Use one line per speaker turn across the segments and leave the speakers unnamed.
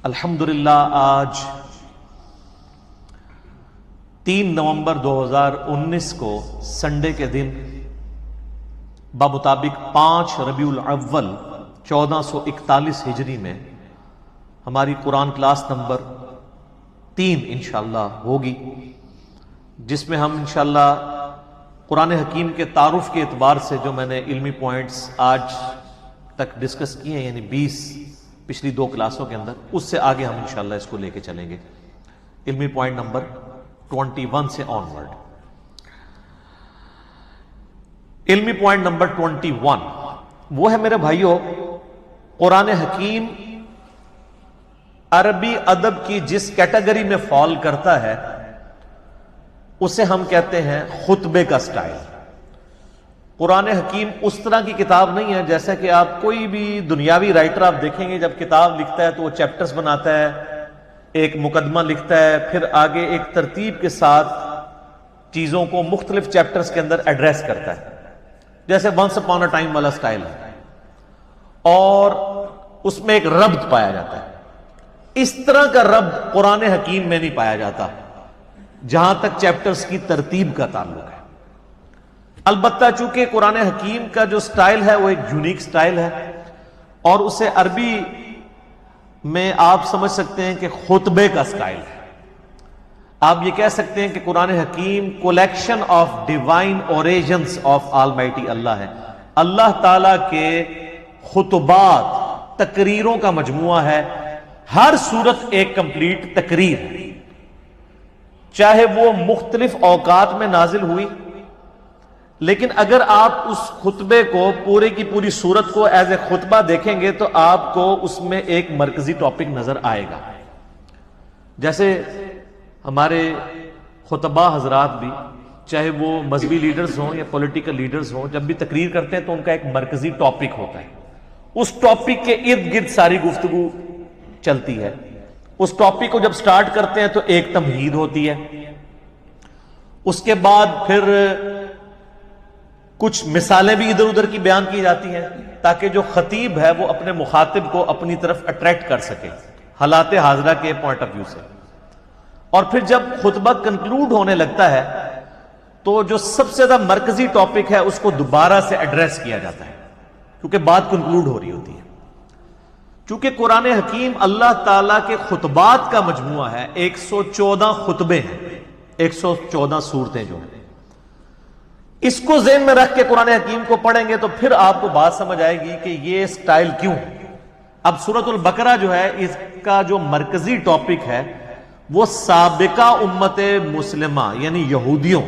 الحمدللہ آج 3 نومبر 2019 کو سنڈے کے دن بمطابق 5 ربیع الاول 1441 ہجری میں ہماری قرآن کلاس نمبر 3 انشاءاللہ ہوگی، جس میں ہم انشاءاللہ قرآن حکیم کے تعارف کے اعتبار سے جو میں نے علمی پوائنٹس آج تک ڈسکس کیے ہیں، یعنی 20 پچھلی 2 کلاسوں کے اندر، اس سے آگے ہم انشاءاللہ اس کو لے کے چلیں گے علمی پوائنٹ نمبر 21 سے آن ورڈ۔ علمی پوائنٹ نمبر 21 وہ ہے میرے بھائیوں، قرآن حکیم عربی ادب کی جس کیٹیگری میں فال کرتا ہے اسے ہم کہتے ہیں خطبے کا سٹائل۔ قرآن حکیم اس طرح کی کتاب نہیں ہے جیسا کہ آپ کوئی بھی دنیاوی رائٹر آپ دیکھیں گے، جب کتاب لکھتا ہے تو وہ چیپٹرز بناتا ہے، ایک مقدمہ لکھتا ہے، پھر آگے ایک ترتیب کے ساتھ چیزوں کو مختلف چیپٹرز کے اندر ایڈریس کرتا ہے، جیسے ونس اپون اے ٹائم والا سٹائل ہے، اور اس میں ایک ربط پایا جاتا ہے۔ اس طرح کا ربط قرآن حکیم میں نہیں پایا جاتا جہاں تک چیپٹرز کی ترتیب کا تعلق ہے۔ البتہ چونکہ قرآن حکیم کا جو سٹائل ہے وہ ایک یونیک سٹائل ہے، اور اسے عربی میں آپ سمجھ سکتے ہیں کہ خطبے کا سٹائل ہے۔ آپ یہ کہہ سکتے ہیں کہ قرآن حکیم collection of divine origins of almighty اللہ ہے، اللہ تعالی کے خطبات، تقریروں کا مجموعہ ہے۔ ہر سورت ایک کمپلیٹ تقریر ہے، چاہے وہ مختلف اوقات میں نازل ہوئی، لیکن اگر آپ اس خطبے کو پورے کی پوری سورت کو ایز اے خطبہ دیکھیں گے تو آپ کو اس میں ایک مرکزی ٹاپک نظر آئے گا۔ جیسے ہمارے خطبہ حضرات بھی، چاہے وہ مذہبی لیڈرز ہوں یا پولیٹیکل لیڈرز ہوں، جب بھی تقریر کرتے ہیں تو ان کا ایک مرکزی ٹاپک ہوتا ہے، اس ٹاپک کے ارد گرد ساری گفتگو چلتی ہے۔ اس ٹاپک کو جب سٹارٹ کرتے ہیں تو ایک تمہید ہوتی ہے، اس کے بعد پھر کچھ مثالیں بھی ادھر ادھر کی بیان کی جاتی ہیں تاکہ جو خطیب ہے وہ اپنے مخاطب کو اپنی طرف اٹریکٹ کر سکے حالات حاضرہ کے پوائنٹ آف ویو سے۔ اور پھر جب خطبہ کنکلوڈ ہونے لگتا ہے تو جو سب سے زیادہ مرکزی ٹاپک ہے اس کو دوبارہ سے ایڈریس کیا جاتا ہے، کیونکہ بات کنکلوڈ ہو رہی ہوتی ہے۔ چونکہ قرآن حکیم اللہ تعالیٰ کے خطبات کا مجموعہ ہے، 114 خطبے ہیں، 114 صورتیں جو ہیں، اس کو ذہن میں رکھ کے قرآن حکیم کو پڑھیں گے تو پھر آپ کو بات سمجھ آئے گی کہ یہ سٹائل کیوں ہے۔ اب سورۃ البقرہ جو ہے، اس کا جو مرکزی ٹاپک ہے وہ سابقہ امت مسلمہ یعنی یہودیوں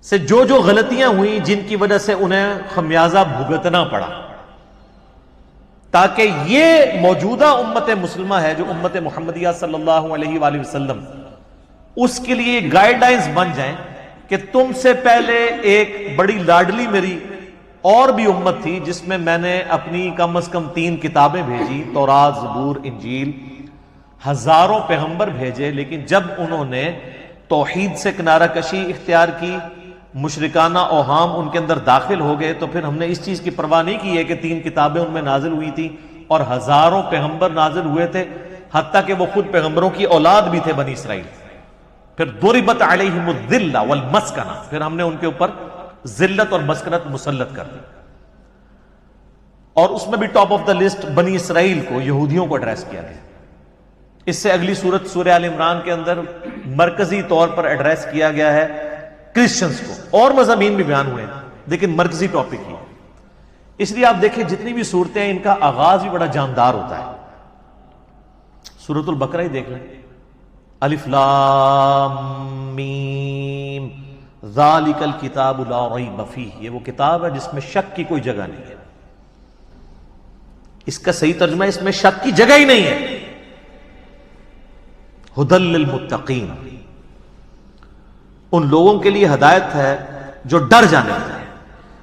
سے جو غلطیاں ہوئیں جن کی وجہ سے انہیں خمیازہ بھگتنا پڑا، تاکہ یہ موجودہ امت مسلمہ ہے جو امت محمدیہ صلی اللہ علیہ وآلہ وسلم، اس کے لیے گائیڈ لائنز بن جائیں کہ تم سے پہلے ایک بڑی لاڈلی میری اور بھی امت تھی جس میں میں نے اپنی کم از کم 3 کتابیں بھیجی، تورات، زبور، انجیل، ہزاروں پیغمبر بھیجے، لیکن جب انہوں نے توحید سے کنارہ کشی اختیار کی، مشرکانہ اوہام ان کے اندر داخل ہو گئے، تو پھر ہم نے اس چیز کی پرواہ نہیں کی ہے کہ 3 کتابیں ان میں نازل ہوئی تھی اور ہزاروں پیغمبر نازل ہوئے تھے، حتیٰ کہ وہ خود پیغمبروں کی اولاد بھی تھے بنی اسرائیل۔ پھر ضربت علیہم الذلہ والمسکنہ، پھر ہم نے ان کے اوپر ذلت اور مسکنت مسلط کر دی، اور اس میں بھی ٹاپ آف دا لسٹ بنی اسرائیل کو، یہودیوں کو ایڈریس کیا گیا۔ اس سے اگلی سورت سورہ آل عمران کے اندر مرکزی طور پر ایڈریس کیا گیا ہے کرسچنز کو، اور مضامین بھی بیان ہوئے ہیں لیکن مرکزی ٹاپک ہی۔ اس لیے آپ دیکھیں جتنی بھی صورتیں ہیں ان کا آغاز بھی بڑا جاندار ہوتا ہے۔ سورۃ البقرہ ہی دیکھ لیں، الف لام میم ذالک الکتاب لا ریب فیہ، یہ وہ کتاب ہے جس میں شک کی کوئی جگہ نہیں ہے۔ اس کا صحیح ترجمہ ہے اس میں شک کی جگہ ہی نہیں ہے۔ ھدی للمتقین، ان لوگوں کے لیے ہدایت ہے جو ڈر جانے والے ہیں،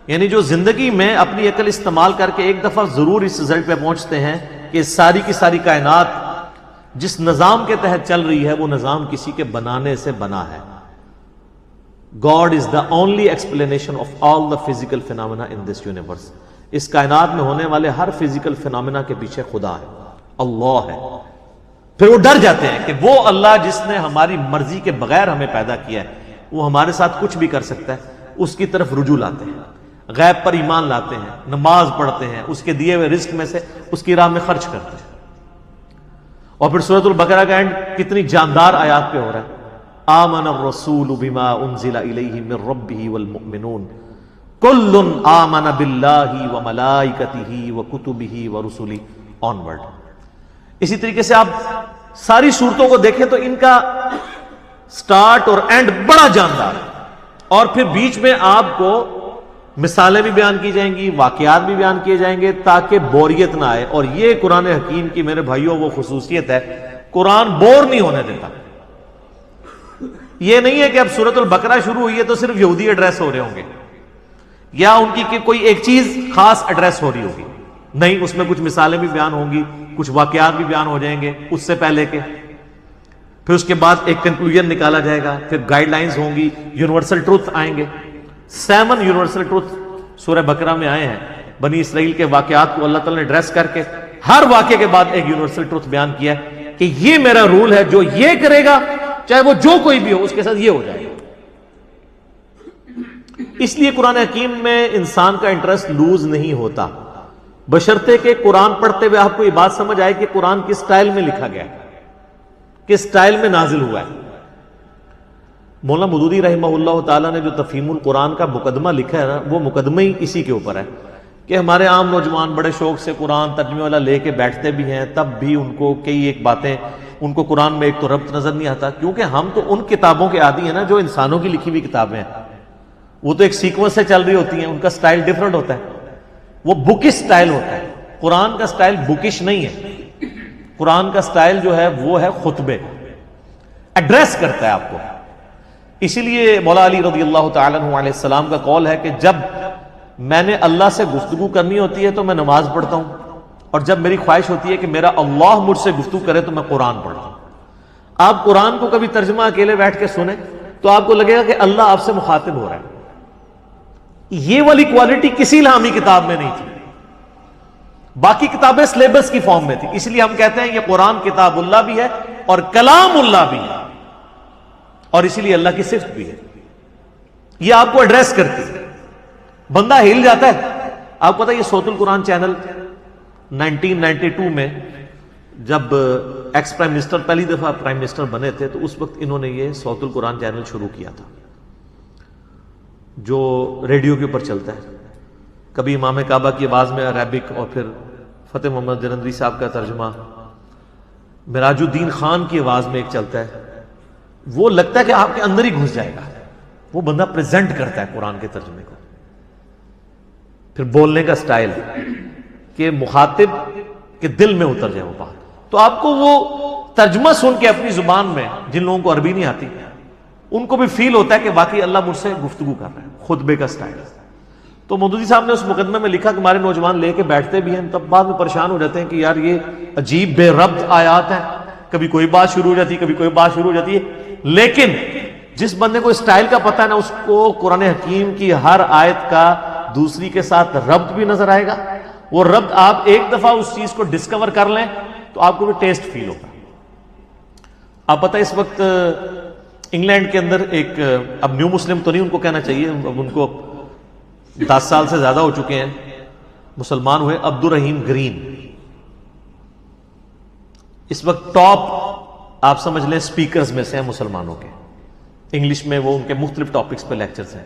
یعنی جو زندگی میں اپنی عقل استعمال کر کے ایک دفعہ ضرور اس رزلٹ پہ پہنچتے ہیں کہ ساری کی ساری کائنات جس نظام کے تحت چل رہی ہے وہ نظام کسی کے بنانے سے بنا ہے۔ God is the only explanation of all the physical phenomena in this universe. اس کائنات میں ہونے والے ہر فزیکل فینومینا کے پیچھے خدا ہے، اللہ ہے. پھر وہ ڈر جاتے ہیں کہ وہ اللہ جس نے ہماری مرضی کے بغیر ہمیں پیدا کیا ہے وہ ہمارے ساتھ کچھ بھی کر سکتا ہے. اس کی طرف رجوع لاتے ہیں, غیب پر ایمان لاتے ہیں, نماز پڑھتے ہیں, اس کے دیے ہوئے رزق میں سے اس کی راہ میں خرچ کرتے ہیں. اور پھر سورۃ البقرہ کا اینڈ کتنی جاندار آیات پہ ہو رہا ہے, آمن الرسول بما انزل الیہ من ربہ والمؤمنون کل آمن باللہ وملائکتہ وکتبہ ورسلہ آنورڈ. اسی طریقے سے آپ ساری صورتوں کو دیکھیں تو ان کا سٹارٹ اور اینڈ بڑا جاندار ہے, اور پھر بیچ میں آپ کو مثالیں بھی بیان کی جائیں گی, واقعات بھی بیان کیے جائیں گے تاکہ بوریت نہ آئے. اور یہ قرآن حکیم کی میرے بھائیوں وہ خصوصیت ہے, قرآن بور نہیں ہونے دیتا. یہ نہیں ہے کہ اب سورۃ البقرہ شروع ہوئی ہے تو صرف یہودی ایڈریس ہو رہے ہوں گے یا ان کی کوئی ایک چیز خاص ایڈریس ہو رہی ہوگی. نہیں, اس میں کچھ مثالیں بھی بیان ہوں گی, کچھ واقعات بھی بیان ہو جائیں گے اس سے پہلے کے. پھر اس کے بعد ایک کنکلوژن نکالا جائے گا, پھر گائیڈ لائنز ہوں گی, یونیورسل ٹروتھ آئیں گے. 7 یونیورسل ٹروتھ سورہ بقرہ میں آئے ہیں. بنی اسرائیل کے واقعات کو اللہ تعالیٰ نے ایڈریس کر کے ہر واقعے کے بعد ایک یونیورسل ٹروتھ بیان کیا ہے کہ یہ میرا رول ہے, جو یہ کرے گا چاہے وہ جو کوئی بھی ہو اس کے ساتھ یہ ہو جائے گا. اس لیے قرآن حکیم میں انسان کا انٹرسٹ لوز نہیں ہوتا, بشرطے کہ قرآن پڑھتے ہوئے آپ کو یہ بات سمجھ آئے کہ قرآن کس سٹائل میں لکھا گیا ہے, کس سٹائل میں نازل ہوا ہے. مولانا مودودی رحمہ اللہ تعالیٰ نے جو تفہیم القرآن کا مقدمہ لکھا ہے نا, وہ مقدمہ ہی اسی کے اوپر ہے کہ ہمارے عام نوجوان بڑے شوق سے قرآن ترجمے والا لے کے بیٹھتے بھی ہیں, تب بھی ان کو کئی ایک باتیں ان کو قرآن میں ایک تو ربط نظر نہیں آتا, کیونکہ ہم تو ان کتابوں کے عادی ہیں نا جو انسانوں کی لکھی ہوئی کتابیں ہیں. وہ تو ایک سیکوینس سے چل رہی ہوتی ہیں, ان کا سٹائل ڈیفرنٹ ہوتا ہے, وہ بکش سٹائل ہوتا ہے. قرآن کا سٹائل بکش نہیں ہے, قرآن کا سٹائل جو ہے وہ ہے خطبے, ایڈریس کرتا ہے آپ کو. اسی لیے مولا علی رضی اللہ تعالیٰ عنہ علیہ السلام کا قول ہے کہ جب میں نے اللہ سے گفتگو کرنی ہوتی ہے تو میں نماز پڑھتا ہوں, اور جب میری خواہش ہوتی ہے کہ میرا اللہ مجھ سے گفتگو کرے تو میں قرآن پڑھتا ہوں. آپ قرآن کو کبھی ترجمہ اکیلے بیٹھ کے سنیں تو آپ کو لگے گا کہ اللہ آپ سے مخاطب ہو رہا ہے. یہ والی کوالٹی کسی الہامی کتاب میں نہیں تھی, باقی کتابیں سلیبس کی فارم میں تھی. اس لیے ہم کہتے ہیں یہ قرآن کتاب اللہ بھی ہے اور کلام اللہ بھی ہے, اور اسی لیے اللہ کی صفت بھی ہے. یہ آپ کو ایڈریس کرتی ہے, بندہ ہل جاتا ہے. آپ کو پتا ہے یہ صوت القرآن چینل 1992 میں جب ایکس پرائم منسٹر پہلی دفعہ پرائم منسٹر بنے تھے تو اس وقت انہوں نے یہ صوت القرآن چینل شروع کیا تھا جو ریڈیو کے اوپر چلتا ہے. کبھی امام کعبہ کی آواز میں عربک, اور پھر فتح محمد جلندری صاحب کا ترجمہ, مراج الدین خان کی آواز میں ایک چلتا ہے. وہ لگتا ہے کہ آپ کے اندر ہی گھس جائے گا. وہ بندہ پریزنٹ کرتا ہے قرآن کے ترجمے کو. پھر بولنے کا سٹائل کہ مخاطب کے دل میں اتر جائے وہ بات. تو آپ کو وہ ترجمہ سن کے اپنی زبان میں, جن لوگوں کو عربی نہیں آتی ان کو بھی فیل ہوتا ہے کہ واقعی اللہ مجھ سے گفتگو کر رہا ہے. خطبے کا سٹائل. تو مودودی صاحب نے اس مقدمے میں لکھا کہ ہمارے نوجوان لے کے بیٹھتے بھی ہیں, تب بعد میں پریشان ہو جاتے ہیں کہ یار یہ عجیب بے ربط آیات ہیں, کبھی کوئی بات شروع ہو جاتی ہے, کبھی کوئی بات شروع ہو جاتی ہے. لیکن جس بندے کو اسٹائل کا پتہ ہے نا, اس کو قرآن حکیم کی ہر آیت کا دوسری کے ساتھ ربط بھی نظر آئے گا. وہ ربط آپ ایک دفعہ اس چیز کو ڈسکور کر لیں تو آپ کو بھی ٹیسٹ فیل ہوگا. آپ پتہ اس وقت انگلینڈ کے اندر ایک, اب نیو مسلم تو نہیں ان کو کہنا چاہیے, اب ان کو 10 سال سے زیادہ ہو چکے ہیں, مسلمان ہوئے, عبد الرحیم گرین. اس وقت ٹاپ آپ سمجھ لیں سپیکرز میں سے ہیں مسلمانوں کے. انگلش میں وہ ان کے مختلف ٹاپکس پہ لیکچرز ہیں.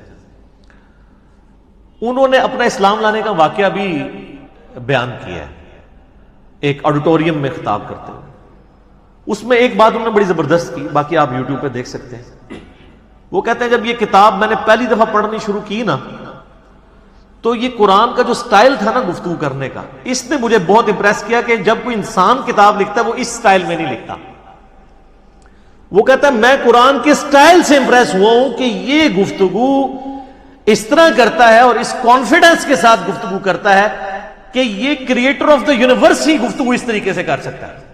انہوں نے اپنا اسلام لانے کا واقعہ بھی بیان کیا ہے ایک آڈیٹوریم میں خطاب کرتے ہوئے. اس میں ایک بات انہوں نے بڑی زبردست کی, باقی آپ یوٹیوب پہ دیکھ سکتے ہیں. وہ کہتے ہیں جب یہ کتاب میں نے پہلی دفعہ پڑھنی شروع کی نا, تو یہ قرآن کا جو سٹائل تھا نا گفتگو کرنے کا, اس نے مجھے بہت امپریس کیا کہ جب کوئی انسان کتاب لکھتا ہے وہ اس سٹائل میں نہیں لکھتا. وہ کہتا ہے میں قرآن کے سٹائل سے امپریس ہوا ہوں کہ یہ گفتگو اس طرح کرتا ہے اور اس کانفیڈنس کے ساتھ گفتگو کرتا ہے کہ یہ کریٹر آف دا یونیورس ہی گفتگو اس طریقے سے کر سکتا ہے.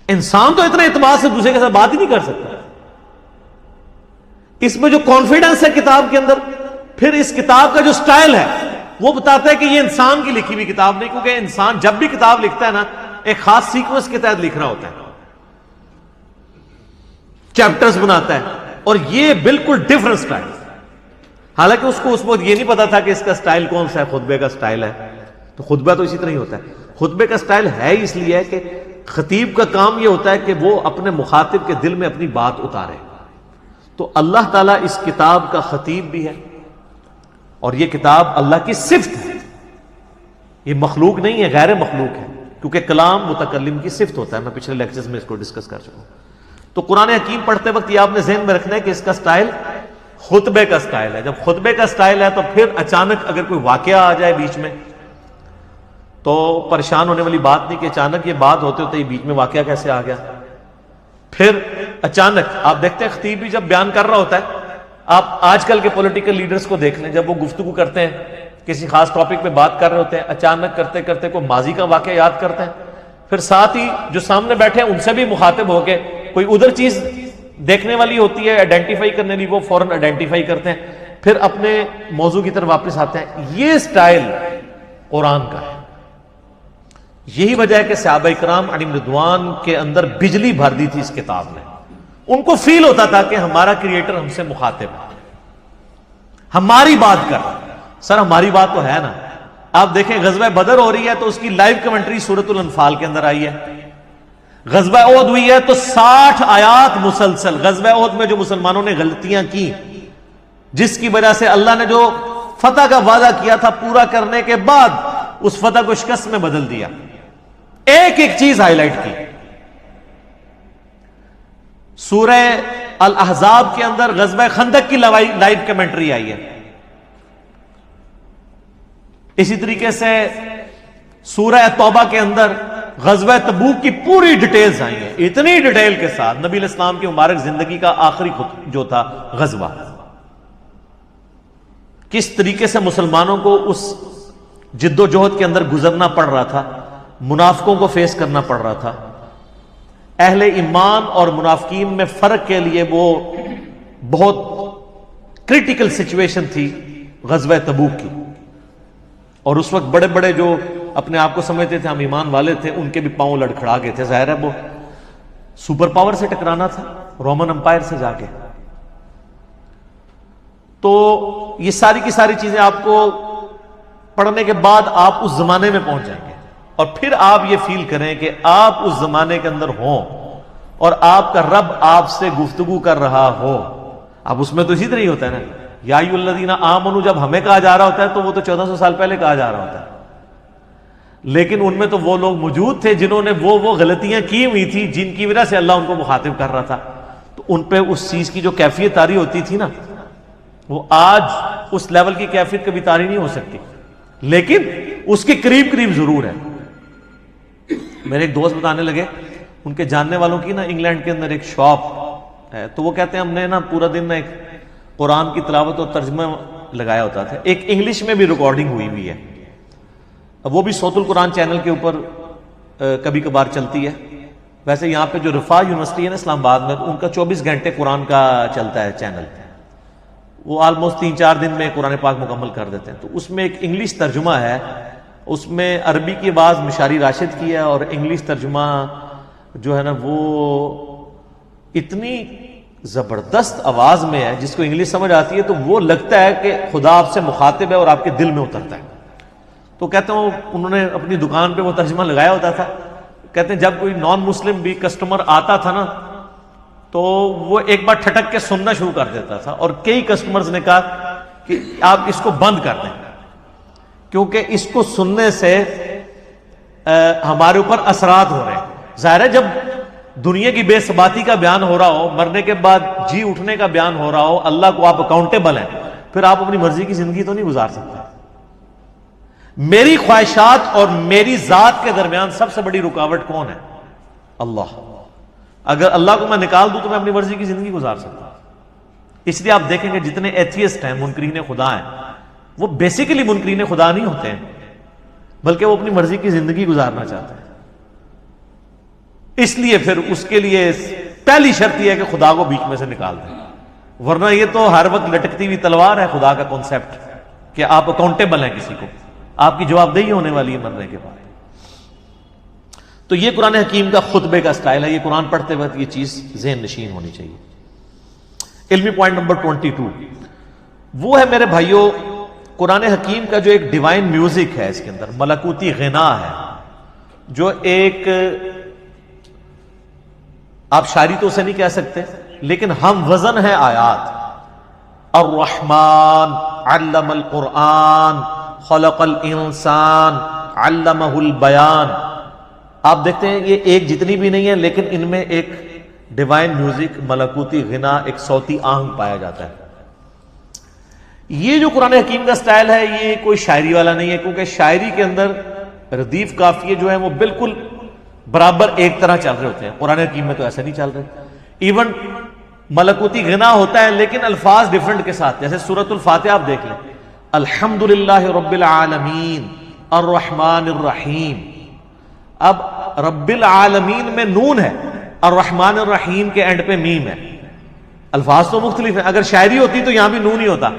انسان تو اتنا اعتماد سے دوسرے کے ساتھ بات ہی نہیں کر سکتا. اس میں جو کانفیڈنس ہے کتاب کے اندر, پھر اس کتاب کا جو سٹائل ہے وہ بتاتا ہے کہ یہ انسان کی لکھی ہوئی کتاب نہیں، کیونکہ انسان جب بھی کتاب لکھتا ہے نا ایک خاص سیکوینس کے تحت لکھ رہا ہوتا ہے، چیپٹرز بناتا ہے، اور یہ بالکل ڈفرنٹ سٹائل. حالانکہ اس کو اس وقت یہ نہیں پتا تھا کہ اس کا سٹائل کون سا ہے، خطبے کا سٹائل ہے. تو خطبہ تو اسی طرح ہی ہوتا ہے. خطبے کا سٹائل ہے اس لیے کہ خطیب کا کام یہ ہوتا ہے کہ وہ اپنے مخاطب کے دل میں اپنی بات اتارے. تو اللہ تعالیٰ اس کتاب کا خطیب بھی ہے، اور یہ کتاب اللہ کی صفت ہے، یہ مخلوق نہیں ہے، غیر مخلوق ہے، کیونکہ کلام متکلم کی صفت ہوتا ہے. میں پچھلے لیکچرز میں اس کو ڈسکس کر چکا ہوں. تو قرآن حکیم پڑھتے وقت یہ آپ نے ذہن میں رکھنا ہے کہ اس کا سٹائل خطبے کا سٹائل ہے. جب خطبے کا سٹائل ہے تو پھر اچانک اگر کوئی واقعہ آ جائے بیچ میں تو پریشان ہونے والی بات نہیں کہ اچانک یہ بات ہوتے ہوتے یہ بیچ میں واقعہ کیسے آ گیا. پھر اچانک آپ دیکھتے ہیں خطیب بھی جب بیان کر رہا ہوتا ہے، آپ آج کل کے پولیٹیکل لیڈرز کو دیکھ لیں، جب وہ گفتگو کرتے ہیں کسی خاص ٹاپک پہ بات کر رہے ہوتے ہیں، اچانک کرتے کرتے کوئی ماضی کا واقعہ یاد کرتے ہیں، پھر ساتھ ہی جو سامنے بیٹھے ہیں ان سے بھی مخاطب ہو کے کوئی ادھر چیز دیکھنے والی ہوتی ہے آئیڈینٹیفائی کرنے والی، وہ فوراً آئیڈینٹیفائی کرتے ہیں، پھر اپنے موضوع کی طرف واپس آتے ہیں. یہ سٹائل قرآن کا ہے. یہی وجہ ہے کہ صحابہ کرام علیہم رضوان کے اندر بجلی بھر دی تھی اس کتاب نے. ان کو فیل ہوتا تھا کہ ہمارا کریٹر ہم سے مخاطب ہے، ہماری بات کر رہا ہے. سر ہماری بات تو ہے نا. آپ دیکھیں غزوہ بدر ہو رہی ہے تو اس کی لائیو کمنٹری سورۃ الانفال کے اندر آئی ہے. غزوہ احد ہوئی ہے تو 60 آیات مسلسل. غزوہ احد میں جو مسلمانوں نے غلطیاں کی، جس کی وجہ سے اللہ نے جو فتح کا وعدہ کیا تھا پورا کرنے کے بعد اس فتح کو شکست میں بدل دیا، ایک ایک چیز ہائی لائٹ کی. سورہ الاحزاب کے اندر غزوہ خندق کی لائیو کمنٹری آئی ہے. اسی طریقے سے سورہ توبہ کے اندر غزوہ تبوک کی پوری ڈیٹیلز آئی ہیں، اتنی ڈیٹیل کے ساتھ. نبی علیہ السلام کی مبارک زندگی کا آخری جو تھا غزوہ، کس طریقے سے مسلمانوں کو اس جد و جہد کے اندر گزرنا پڑ رہا تھا، منافقوں کو فیس کرنا پڑ رہا تھا. اہل ایمان اور منافقین میں فرق کے لیے وہ بہت کریٹیکل سچویشن تھی غزوہ تبوک کی. اور اس وقت بڑے بڑے جو اپنے آپ کو سمجھتے تھے ہم ایمان والے تھے، ان کے بھی پاؤں لڑکھڑا گئے تھے. ظاہر ہے وہ سپر پاور سے ٹکرانا تھا، رومن امپائر سے جا کے. تو یہ ساری کی ساری چیزیں آپ کو پڑھنے کے بعد آپ اس زمانے میں پہنچ جائیں گے، اور پھر آپ یہ فیل کریں کہ آپ اس زمانے کے اندر ہوں اور آپ کا رب آپ سے گفتگو کر رہا ہو. اب اس میں تو اسی طرح ہی ہوتا ہے نا، یا ایھا الذین آمنوا جب ہمیں کہا جا رہا ہوتا ہے تو وہ تو 1400 سال پہلے کہا جا رہا ہوتا ہے. لیکن ان میں تو وہ لوگ موجود تھے جنہوں نے وہ غلطیاں کی ہوئی تھی جن کی وجہ سے اللہ ان کو مخاطب کر رہا تھا. تو ان پہ اس چیز کی جو کیفیت طاری ہوتی تھی نا، وہ آج اس لیول کی کیفیت کبھی طاری نہیں ہو سکتی، لیکن اس کے قریب قریب ضرور ہے. میرے ایک دوست بتانے لگے، ان کے جاننے والوں کی نا انگلینڈ کے اندر ایک شاپ ہے، تو وہ کہتے ہیں ہم نے نا پورا دن نا ایک قرآن کی تلاوت اور ترجمہ لگایا ہوتا تھا. ایک انگلش میں بھی ریکارڈنگ ہوئی ہوئی ہے، اب وہ بھی صوت القرآن چینل کے اوپر کبھی کبھار چلتی ہے. ویسے یہاں پہ جو رفاع یونیورسٹی ہے نا اسلام آباد میں، ان کا 24 گھنٹے قرآن کا چلتا ہے چینل. وہ آلموسٹ 3-4 دن میں قرآن پاک مکمل کر دیتے ہیں. تو اس میں ایک انگلش ترجمہ ہے، اس میں عربی کی آواز مشاری راشد کی ہے، اور انگلش ترجمہ جو ہے نا وہ اتنی زبردست آواز میں ہے، جس کو انگلش سمجھ آتی ہے تو وہ لگتا ہے کہ خدا آپ سے مخاطب ہے اور آپ کے دل میں اترتا ہے. تو کہتے ہیں انہوں نے اپنی دکان پہ وہ ترجمہ لگایا ہوتا تھا. کہتے ہیں جب کوئی نان مسلم بھی کسٹمر آتا تھا نا تو وہ ایک بار ٹھٹک کے سننا شروع کر دیتا تھا، اور کئی کسٹمرز نے کہا کہ آپ اس کو بند کر دیں، کیونکہ اس کو سننے سے ہمارے اوپر اثرات ہو رہے ہیں. ظاہر ہے جب دنیا کی بے ثباتی کا بیان ہو رہا ہو، مرنے کے بعد جی اٹھنے کا بیان ہو رہا ہو، اللہ کو آپ اکاؤنٹیبل ہیں، پھر آپ اپنی مرضی کی زندگی تو نہیں گزار سکتے. میری خواہشات اور میری ذات کے درمیان سب سے بڑی رکاوٹ کون ہے؟ اللہ. اگر اللہ کو میں نکال دوں تو میں اپنی مرضی کی زندگی گزار سکتا ہوں. اس لیے آپ دیکھیں گے جتنے ایتھیسٹ ہیں، منکرین خدا ہیں، وہ بیسیکلی منکرین خدا نہیں ہوتے ہیں، بلکہ وہ اپنی مرضی کی زندگی گزارنا چاہتے ہیں. اس لیے پھر اس کے لیے پہلی شرط یہ ہے کہ خدا کو بیچ میں سے نکال دیں، ورنہ یہ تو ہر وقت لٹکتی ہوئی تلوار ہے خدا کا کانسیپٹ کہ آپ اکاؤنٹیبل ہیں کسی کو، آپ کی جواب دہی ہونے والی ہے مرنے کے بعد. تو یہ قرآن حکیم کا خطبے کا سٹائل ہے. یہ قرآن پڑھتے وقت یہ چیز ذہن نشین ہونی چاہیے. علمی پوائنٹ نمبر 22 وہ ہے میرے بھائیوں، قرآن حکیم کا جو ایک ڈیوائن میوزک ہے، اس کے اندر ملکوتی غنا ہے، جو ایک آپ شاعری تو اسے نہیں کہہ سکتے لیکن ہم وزن ہے آیات. الرحمن علم القرآن خلق الانسان علمہ البیان. آپ دیکھتے ہیں یہ ایک جتنی بھی نہیں ہے لیکن ان میں ایک ڈیوائن میوزک، ملکوتی غنا، ایک صوتی آہنگ پایا جاتا ہے. یہ جو قرآن حکیم کا سٹائل ہے یہ کوئی شاعری والا نہیں ہے، کیونکہ شاعری کے اندر ردیف قافیے جو ہیں وہ بالکل برابر ایک طرح چل رہے ہوتے ہیں. قرآن حکیم میں تو ایسا نہیں چل رہے. ایون ملکوتی غنا ہوتا ہے لیکن الفاظ ڈیفرنٹ کے ساتھ. جیسے سورۃ الفاتحہ آپ دیکھ لیں، الحمدللہ رب العالمین الرحمن الرحیم. اب رب العالمین میں نون ہے، الرحمن الرحیم کے اینڈ پہ میم ہے. الفاظ تو مختلف ہیں. اگر شاعری ہوتی تو یہاں بھی نون ہی ہوتا،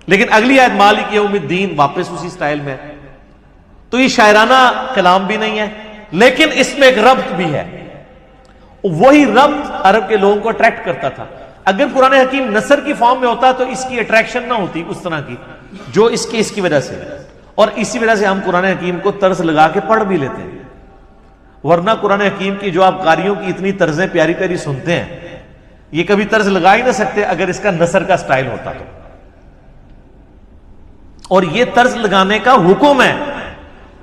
لیکن اگلی آیت مالک یوم الدین واپس اسی سٹائل میں. تو یہ شاعرانہ کلام بھی نہیں ہے لیکن اس میں ایک ربط بھی ہے. وہی ربط عرب کے لوگوں کو اٹریکٹ کرتا تھا. اگر قرآن حکیم نثر کی فارم میں ہوتا تو اس کی اٹریکشن نہ ہوتی اس طرح کی جو اس کی وجہ سے. اور اسی وجہ سے ہم قرآن حکیم کو طرز لگا کے پڑھ بھی لیتے ہیں. ورنہ قرآن حکیم کی جو آپ قاریوں کی اتنی طرزیں پیاری پیاری سنتے ہیں، یہ کبھی طرز لگا ہی نہ سکتے اگر اس کا نثر کا سٹائل ہوتا تو. اور یہ طرز لگانے کا حکم ہے.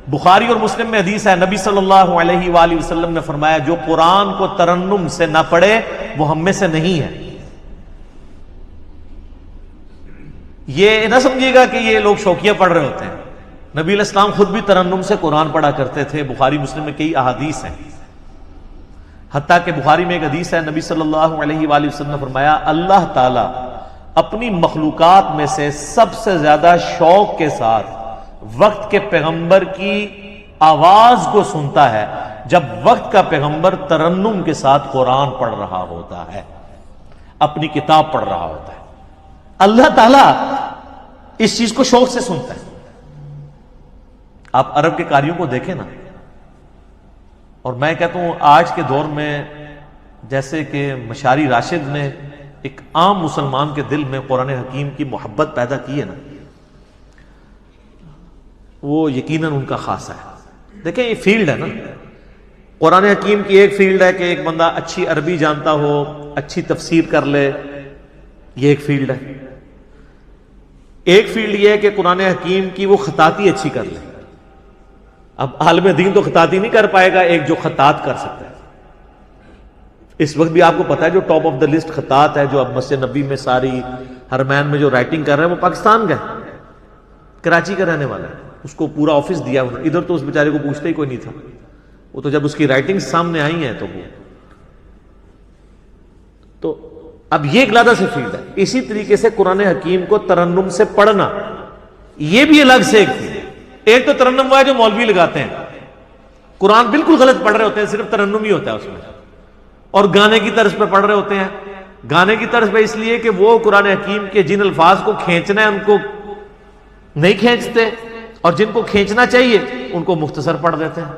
بخاری اور مسلم میں حدیث ہے، نبی صلی اللہ علیہ وآلہ وسلم نے فرمایا جو قرآن کو ترنم سے نہ پڑھے وہ ہم میں سے نہیں ہے. یہ نہ سمجھیے گا کہ یہ لوگ شوقیہ پڑھ رہے ہوتے ہیں. نبی علیہ السلام خود بھی ترنم سے قرآن پڑھا کرتے تھے. بخاری مسلم میں کئی احادیث ہیں. حتیٰ کہ بخاری میں ایک حدیث ہے، نبی صلی اللہ علیہ وآلہ وسلم نے فرمایا اللہ تعالی اپنی مخلوقات میں سے سب سے زیادہ شوق کے ساتھ وقت کے پیغمبر کی آواز کو سنتا ہے جب وقت کا پیغمبر ترنم کے ساتھ قرآن پڑھ رہا ہوتا ہے، اپنی کتاب پڑھ رہا ہوتا ہے. اللہ تعالیٰ اس چیز کو شوق سے سنتا ہے. آپ عرب کے قاریوں کو دیکھیں نا. اور میں کہتا ہوں آج کے دور میں جیسے کہ مشاری راشد نے ایک عام مسلمان کے دل میں قرآن حکیم کی محبت پیدا کی ہے نا، وہ یقیناً ان کا خاصہ ہے. دیکھیں یہ فیلڈ ہے نا، قرآن حکیم کی ایک فیلڈ ہے کہ ایک بندہ اچھی عربی جانتا ہو، اچھی تفسیر کر لے، یہ ایک فیلڈ ہے. ایک فیلڈ یہ ہے کہ قرآن حکیم کی وہ خطاطی اچھی کر لے. اب عالم دین تو خطاطی نہیں کر پائے گا، ایک جو خطاط کر سکتا ہے. اس وقت بھی آپ کو پتا ہے جو ٹاپ آف دا لسٹ خطاط ہے جو اب مسجد نبی میں ساری حرمین میں جو رائٹنگ کر رہے ہیں وہ پاکستان کا ہے، کراچی کا رہنے والا ہے. اس کو پورا آفس دیا انہوں نے. ادھر تو اس بیچارے کو پوچھتے ہی کوئی نہیں تھا. وہ تو جب اس کی رائٹنگ سامنے آئی ہیں تو اب یہ ایک علیحدہ سے فیلڈ ہے. اسی طریقے سے قرآن حکیم کو ترنم سے پڑھنا یہ بھی الگ سے ایک فیلڈ ہے. ایک تو ترنم ہوا ہے جو مولوی لگاتے ہیں، قرآن بالکل غلط پڑھ رہے ہوتے ہیں، صرف ترنم ہی ہوتا ہے اس میں، اور گانے کی طرز پہ پڑھ رہے ہوتے ہیں. گانے کی طرز پہ اس لیے کہ وہ قرآن حکیم کے جن الفاظ کو کھینچنا ہے ان کو نہیں کھینچتے، اور جن کو کھینچنا چاہیے ان کو مختصر پڑھ دیتے ہیں.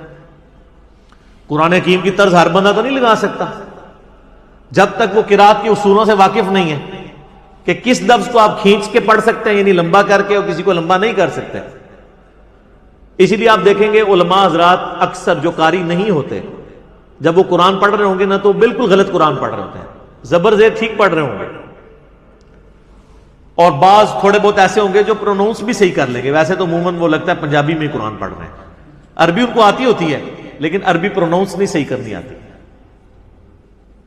قرآن حکیم کی طرز ہر بندہ تو نہیں لگا سکتا جب تک وہ قرات کے اصولوں سے واقف نہیں ہے کہ کس لفظ کو آپ کھینچ کے پڑھ سکتے ہیں یعنی لمبا کر کے، اور کسی کو لمبا نہیں کر سکتے. اسی لیے آپ دیکھیں گے علماء حضرات اکثر جو قاری نہیں ہوتے جب وہ قرآن پڑھ رہے ہوں گے نا تو بالکل غلط قرآن پڑھ رہے ہوتے ہیں، زبر زیر ٹھیک پڑھ رہے ہوں گے، اور بعض تھوڑے بہت ایسے ہوں گے جو پروناؤنس بھی صحیح کر لیں گے. ویسے تو عموماً وہ لگتا ہے پنجابی میں قرآن پڑھ رہے ہیں، عربی ان کو آتی ہوتی ہے لیکن عربی پروناؤنس نہیں صحیح کرنی آتی.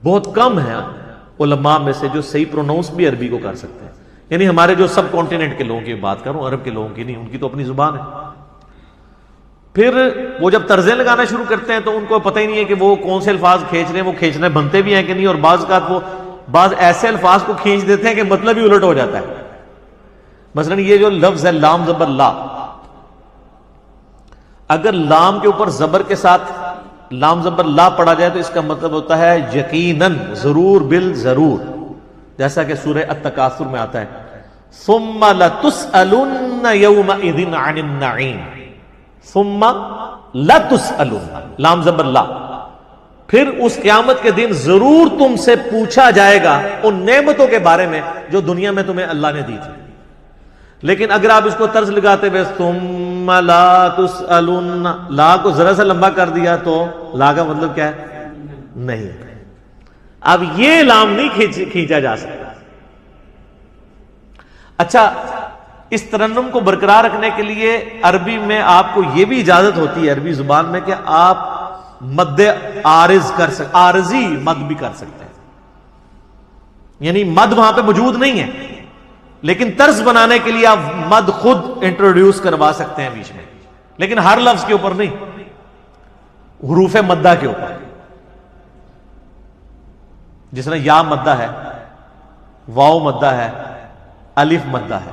بہت کم ہے علماء میں سے جو صحیح پروناؤنس بھی عربی کو کر سکتے ہیں. یعنی ہمارے جو سب کانٹیننٹ کے لوگوں کی بات کروں، عرب کے لوگوں کی نہیں، ان کی تو اپنی زبان ہے. پھر وہ جب طرزیں لگانا شروع کرتے ہیں تو ان کو پتہ ہی نہیں ہے کہ وہ کون سے الفاظ کھینچ رہے ہیں، وہ کھینچنے بنتے بھی ہیں کہ نہیں، اور بعض اوقات وہ بعض ایسے الفاظ کو کھینچ دیتے ہیں کہ مطلب ہی الٹ ہو جاتا ہے. مثلا یہ جو لفظ ہے لام زبر لا، اگر لام کے اوپر زبر کے ساتھ لام زبر لا پڑھا جائے تو اس کا مطلب ہوتا ہے یقیناً، ضرور، بالضرور، جیسا کہ سورہ التکاثر میں آتا ہے ثم لتسألن يومئذ عن النعیم، ثم لتسألن، لام زبر لا، پھر اس قیامت کے دن ضرور تم سے پوچھا جائے گا ان نعمتوں کے بارے میں جو دنیا میں تمہیں اللہ نے دی تھی. لیکن اگر آپ اس کو طرز لگاتے ہوئے ثم لا تسألن، لا کو ذرا سا لمبا کر دیا تو لا کا مطلب کیا ہے؟ نہیں. اب یہ لام نہیں کھینچا جا سکتا. اچھا، اس ترنم کو برقرار رکھنے کے لیے عربی میں آپ کو یہ بھی اجازت ہوتی ہے عربی زبان میں کہ آپ مد عارض کر سکتے، عارضی مد بھی کر سکتے ہیں. یعنی مد وہاں پہ موجود نہیں ہے لیکن طرز بنانے کے لیے آپ مد خود انٹروڈیوس کروا سکتے ہیں بیچ میں، لیکن ہر لفظ کے اوپر نہیں، حروف مدہ کے اوپر. جس طرح یا مدہ ہے، واو مدہ ہے، الف مدہ ہے.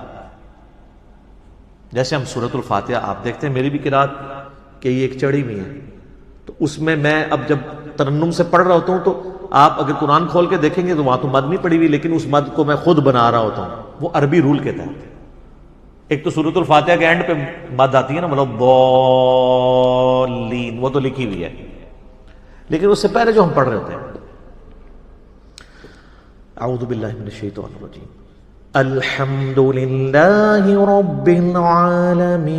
جیسے ہم سورۃ الفاتحہ آپ دیکھتے ہیں، میری بھی قرات کہ یہ ایک چڑھی ہوئی ہے، تو اس میں اب جب ترنم سے پڑھ رہا ہوتا ہوں تو آپ اگر قرآن کھول کے دیکھیں گے تو وہاں تو مد نہیں پڑی ہوئی، لیکن اس مد کو میں خود بنا رہا ہوتا ہوں، وہ عربی رول کے تحت. ایک تو سورۃ الفاتحہ کے اینڈ پہ مد آتی ہے نا، مطلب ضالین، وہ تو لکھی ہوئی ہے، لیکن اس سے پہلے جو ہم پڑھ رہے ہوتے ہیں، اعوذ باللہ من الشیطان الرجیم، الحمد للہ رب العالمین.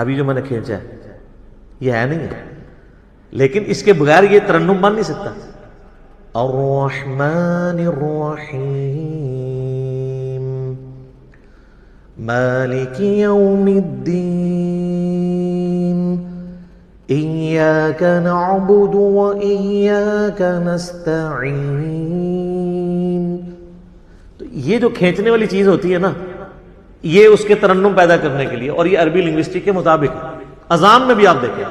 ابھی جو میں نے کھینچا ہے یہ ہے نہیں ہے، لیکن اس کے بغیر یہ ترنم بن نہیں سکتا. الرحمن الرحیم مالک یوم الدین ایاک نعبد و ایاک نستعین. تو یہ جو کھینچنے والی چیز ہوتی ہے نا، یہ اس کے ترنم پیدا کرنے کے لیے، اور یہ عربی لنگوسٹک کے مطابق ہے. اذان میں بھی آپ دیکھیں،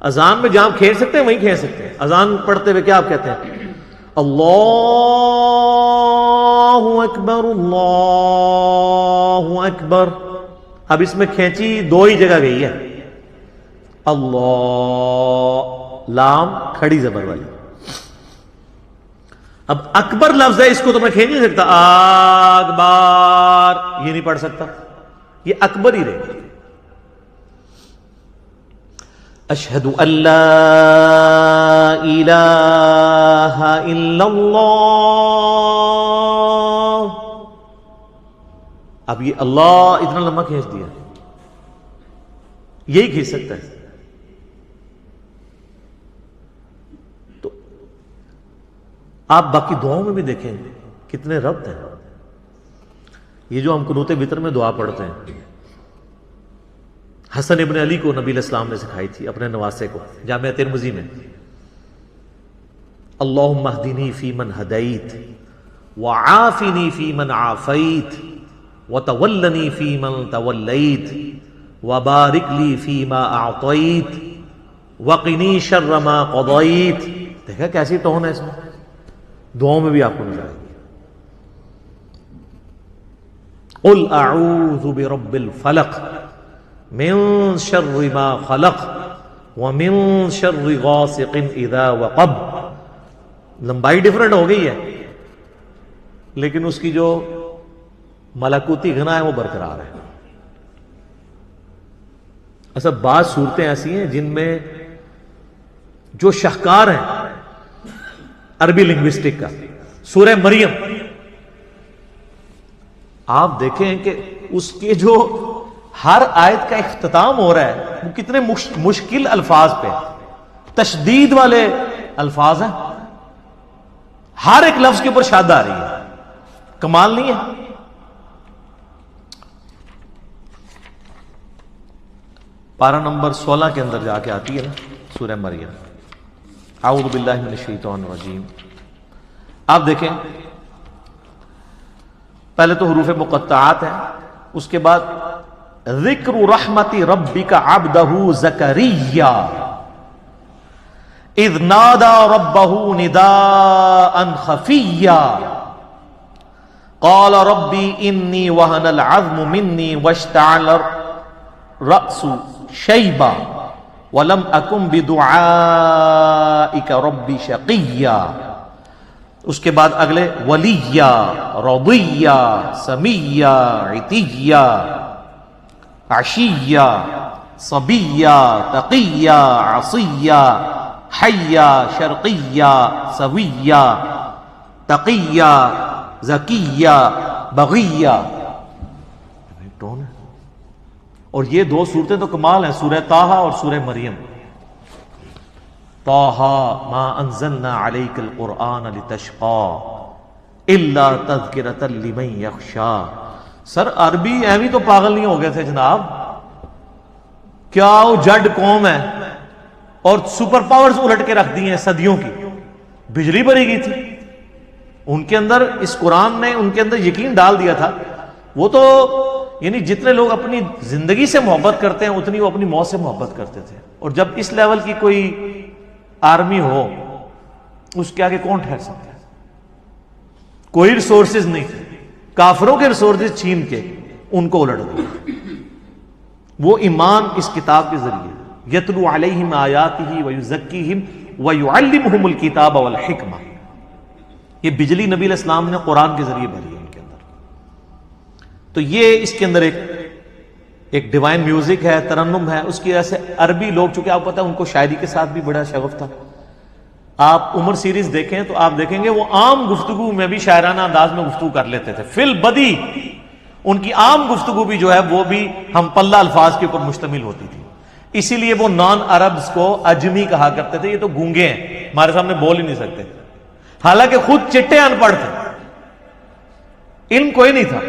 اذان میں جہاں کھینچ سکتے ہیں وہیں کھینچ سکتے ہیں. اذان پڑھتے ہوئے کیا آپ کہتے ہیں؟ اللہ اکبر اللہ اکبر. اب اس میں کھینچی دو ہی جگہ گئی ہے، اللہ لام کھڑی زبر والی. اب اکبر لفظ ہے، اس کو تو میں کھینچ نہیں سکتا، اکبر یہ نہیں پڑھ سکتا، یہ اکبر ہی رہے گا. اشہد ان لا الہ الا اللہ. اب یہ اللہ اتنا لمبا کھینچ دیا، یہی کھینچ سکتا ہے. تو آپ باقی دعاؤں میں بھی دیکھیں کتنے ربط ہیں. یہ جو ہم قنوت وتر میں دعا پڑھتے ہیں، حسن ابن علی کو نبی علیہ السلام نے سکھائی تھی اپنے نواسے کو، جامعہ ترمذی میں. اللہم اہدنی فی من ہدیت وعافنی فی من عافیت وتولنی فی من تولیت وبارک لی فی ما اعطیت وقنی شر ما قضیت. دیکھا کیسی ٹون ہے اس میں، دعاؤں میں بھی آپ کو نظر آئے گی. قل اعوذ برب الفلق من شر ما خلق ومن شر غاسق اذا وقب. لمبائی ڈیفرنٹ ہو گئی ہے لیکن اس کی جو ملکوتی غنا ہے وہ برقرار ہے. اصل بعض صورتیں ایسی ہیں جن میں جو شاہکار ہیں عربی لنگوسٹک کا، سورہ مریم آپ دیکھیں کہ اس کے جو ہر آیت کا اختتام ہو رہا ہے وہ کتنے مشکل الفاظ پہ، تشدید والے الفاظ ہیں. ہر ایک لفظ کے اوپر شاد آ رہی ہے، کمال نہیں ہے؟ پارہ نمبر 16 کے اندر جا کے آتی ہے نا سورہ مریم. اعوذ باللہ من الشیطان الرجیم. آپ دیکھیں پہلے تو حروف مقطعات ہیں، اس کے بعد ذکر رحمت ربک عبدہ زکریا اذ نادى ربه نداء خفيا قال ربي إني وهن العظم مني واشتعل الرأس شيبا ولم أكن بدعائك ربي شقيا. اس کے بعد اگلے ولیہ، رضیہ، سمیہ، عتیہ، عشیہ، صبیہ، تقیہ، عصیہ، حیہ، شرقیہ، سویہ، تقیہ، زکیہ، بغیہ. ٹون ہے. اور یہ دو صورتیں تو کمال ہیں، سورہ طٰہٰ اور سورہ مریم. طٰہٰ ما انزلنا علیک القرآن لتشقى الا تذکرۃ لمن یخشی. سر عربی ایویں تو پاگل نہیں ہو گئے تھے جناب؟ کیا وہ جڈ قوم ہے اور سپر پاورز الٹ کے رکھ دی ہیں صدیوں کی. بجلی بری گئی تھی ان کے اندر، اس قرآن نے ان کے اندر یقین ڈال دیا تھا. وہ تو یعنی جتنے لوگ اپنی زندگی سے محبت کرتے ہیں اتنی وہ اپنی موت سے محبت کرتے تھے. اور جب اس لیول کی کوئی آرمی ہو اس کے آگے کون ٹھہر سکتا ہے؟ کوئی ریسورسز نہیں تھے، کافروں کے ریسورسز چھین کے ان کو الٹ دیا. وہ ایمان اس کتاب کے ذریعے یتلو علیہم آیاتہ ویزکیہم ویعلمہم الکتاب والحکمہ. یہ بجلی نبی علیہ السلام نے قرآن کے ذریعے بھری ہے ان کے اندر. تو یہ اس کے اندر ایک ڈیوائن میوزک ہے، ترنم ہے. اس کی وجہ سے عربی لوگ، چونکہ آپ پتہ ہے ان کو شاعری کے ساتھ بھی بڑا شغف تھا. آپ عمر سیریز دیکھیں تو آپ دیکھیں گے وہ عام گفتگو میں بھی شاعرانہ انداز میں گفتگو کر لیتے تھے. فی البدی ان کی عام گفتگو بھی جو ہے وہ بھی ہم پلہ الفاظ کے اوپر مشتمل ہوتی تھی. اسی لیے وہ نان عربز کو اجمی کہا کرتے تھے. یہ تو گونگے ہیں، ہمارے سامنے بول ہی نہیں سکتے، حالانکہ خود چٹے ان پڑھ تھے، علم کوئی نہیں تھا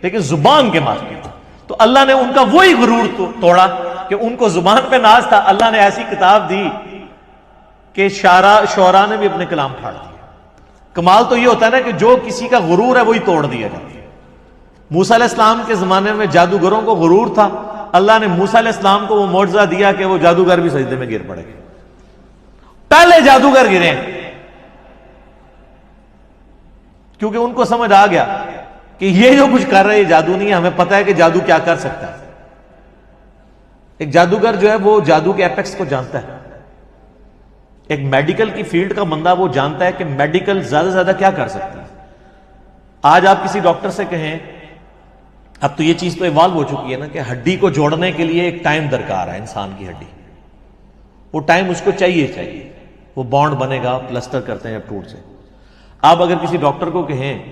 لیکن زبان کے ماسٹر تھا. تو اللہ نے ان کا وہی غرور توڑا کہ ان کو زبان پہ ناز تھا. اللہ نے ایسی کتاب دی کہ شعراء نے بھی اپنے کلام پھاڑ دیے. کمال تو یہ ہوتا ہے نا کہ جو کسی کا غرور ہے وہی توڑ دیا جاتا ہے. موسیٰ علیہ السلام کے زمانے میں جادوگروں کو غرور تھا، اللہ نے موسیٰ علیہ السلام کو وہ معجزہ دیا کہ وہ جادوگر بھی سجدے میں گر پڑے. پہلے جادوگر گرے کیونکہ ان کو سمجھ آ گیا کہ یہ جو کچھ کر رہے ہیں یہ جادو نہیں ہے، ہمیں پتہ ہے کہ جادو کیا کر سکتا ہے. ایک جادوگر جو ہے وہ جادو کے ایپیکس کو جانتا ہے. ایک میڈیکل کی فیلڈ کا بندہ وہ جانتا ہے کہ میڈیکل زیادہ سے زیادہ کیا کر سکتا ہے. آج آپ کسی ڈاکٹر سے کہیں، اب تو یہ چیز تو ایوالو ہو چکی ہے نا کہ ہڈی کو جوڑنے کے لیے ایک ٹائم درکار ہے. انسان کی ہڈی، وہ ٹائم اس کو چاہیے، وہ بانڈ بنے گا، پلسٹر کرتے ہیں جب ٹوٹ سے. آپ اگر کسی ڈاکٹر کو کہیں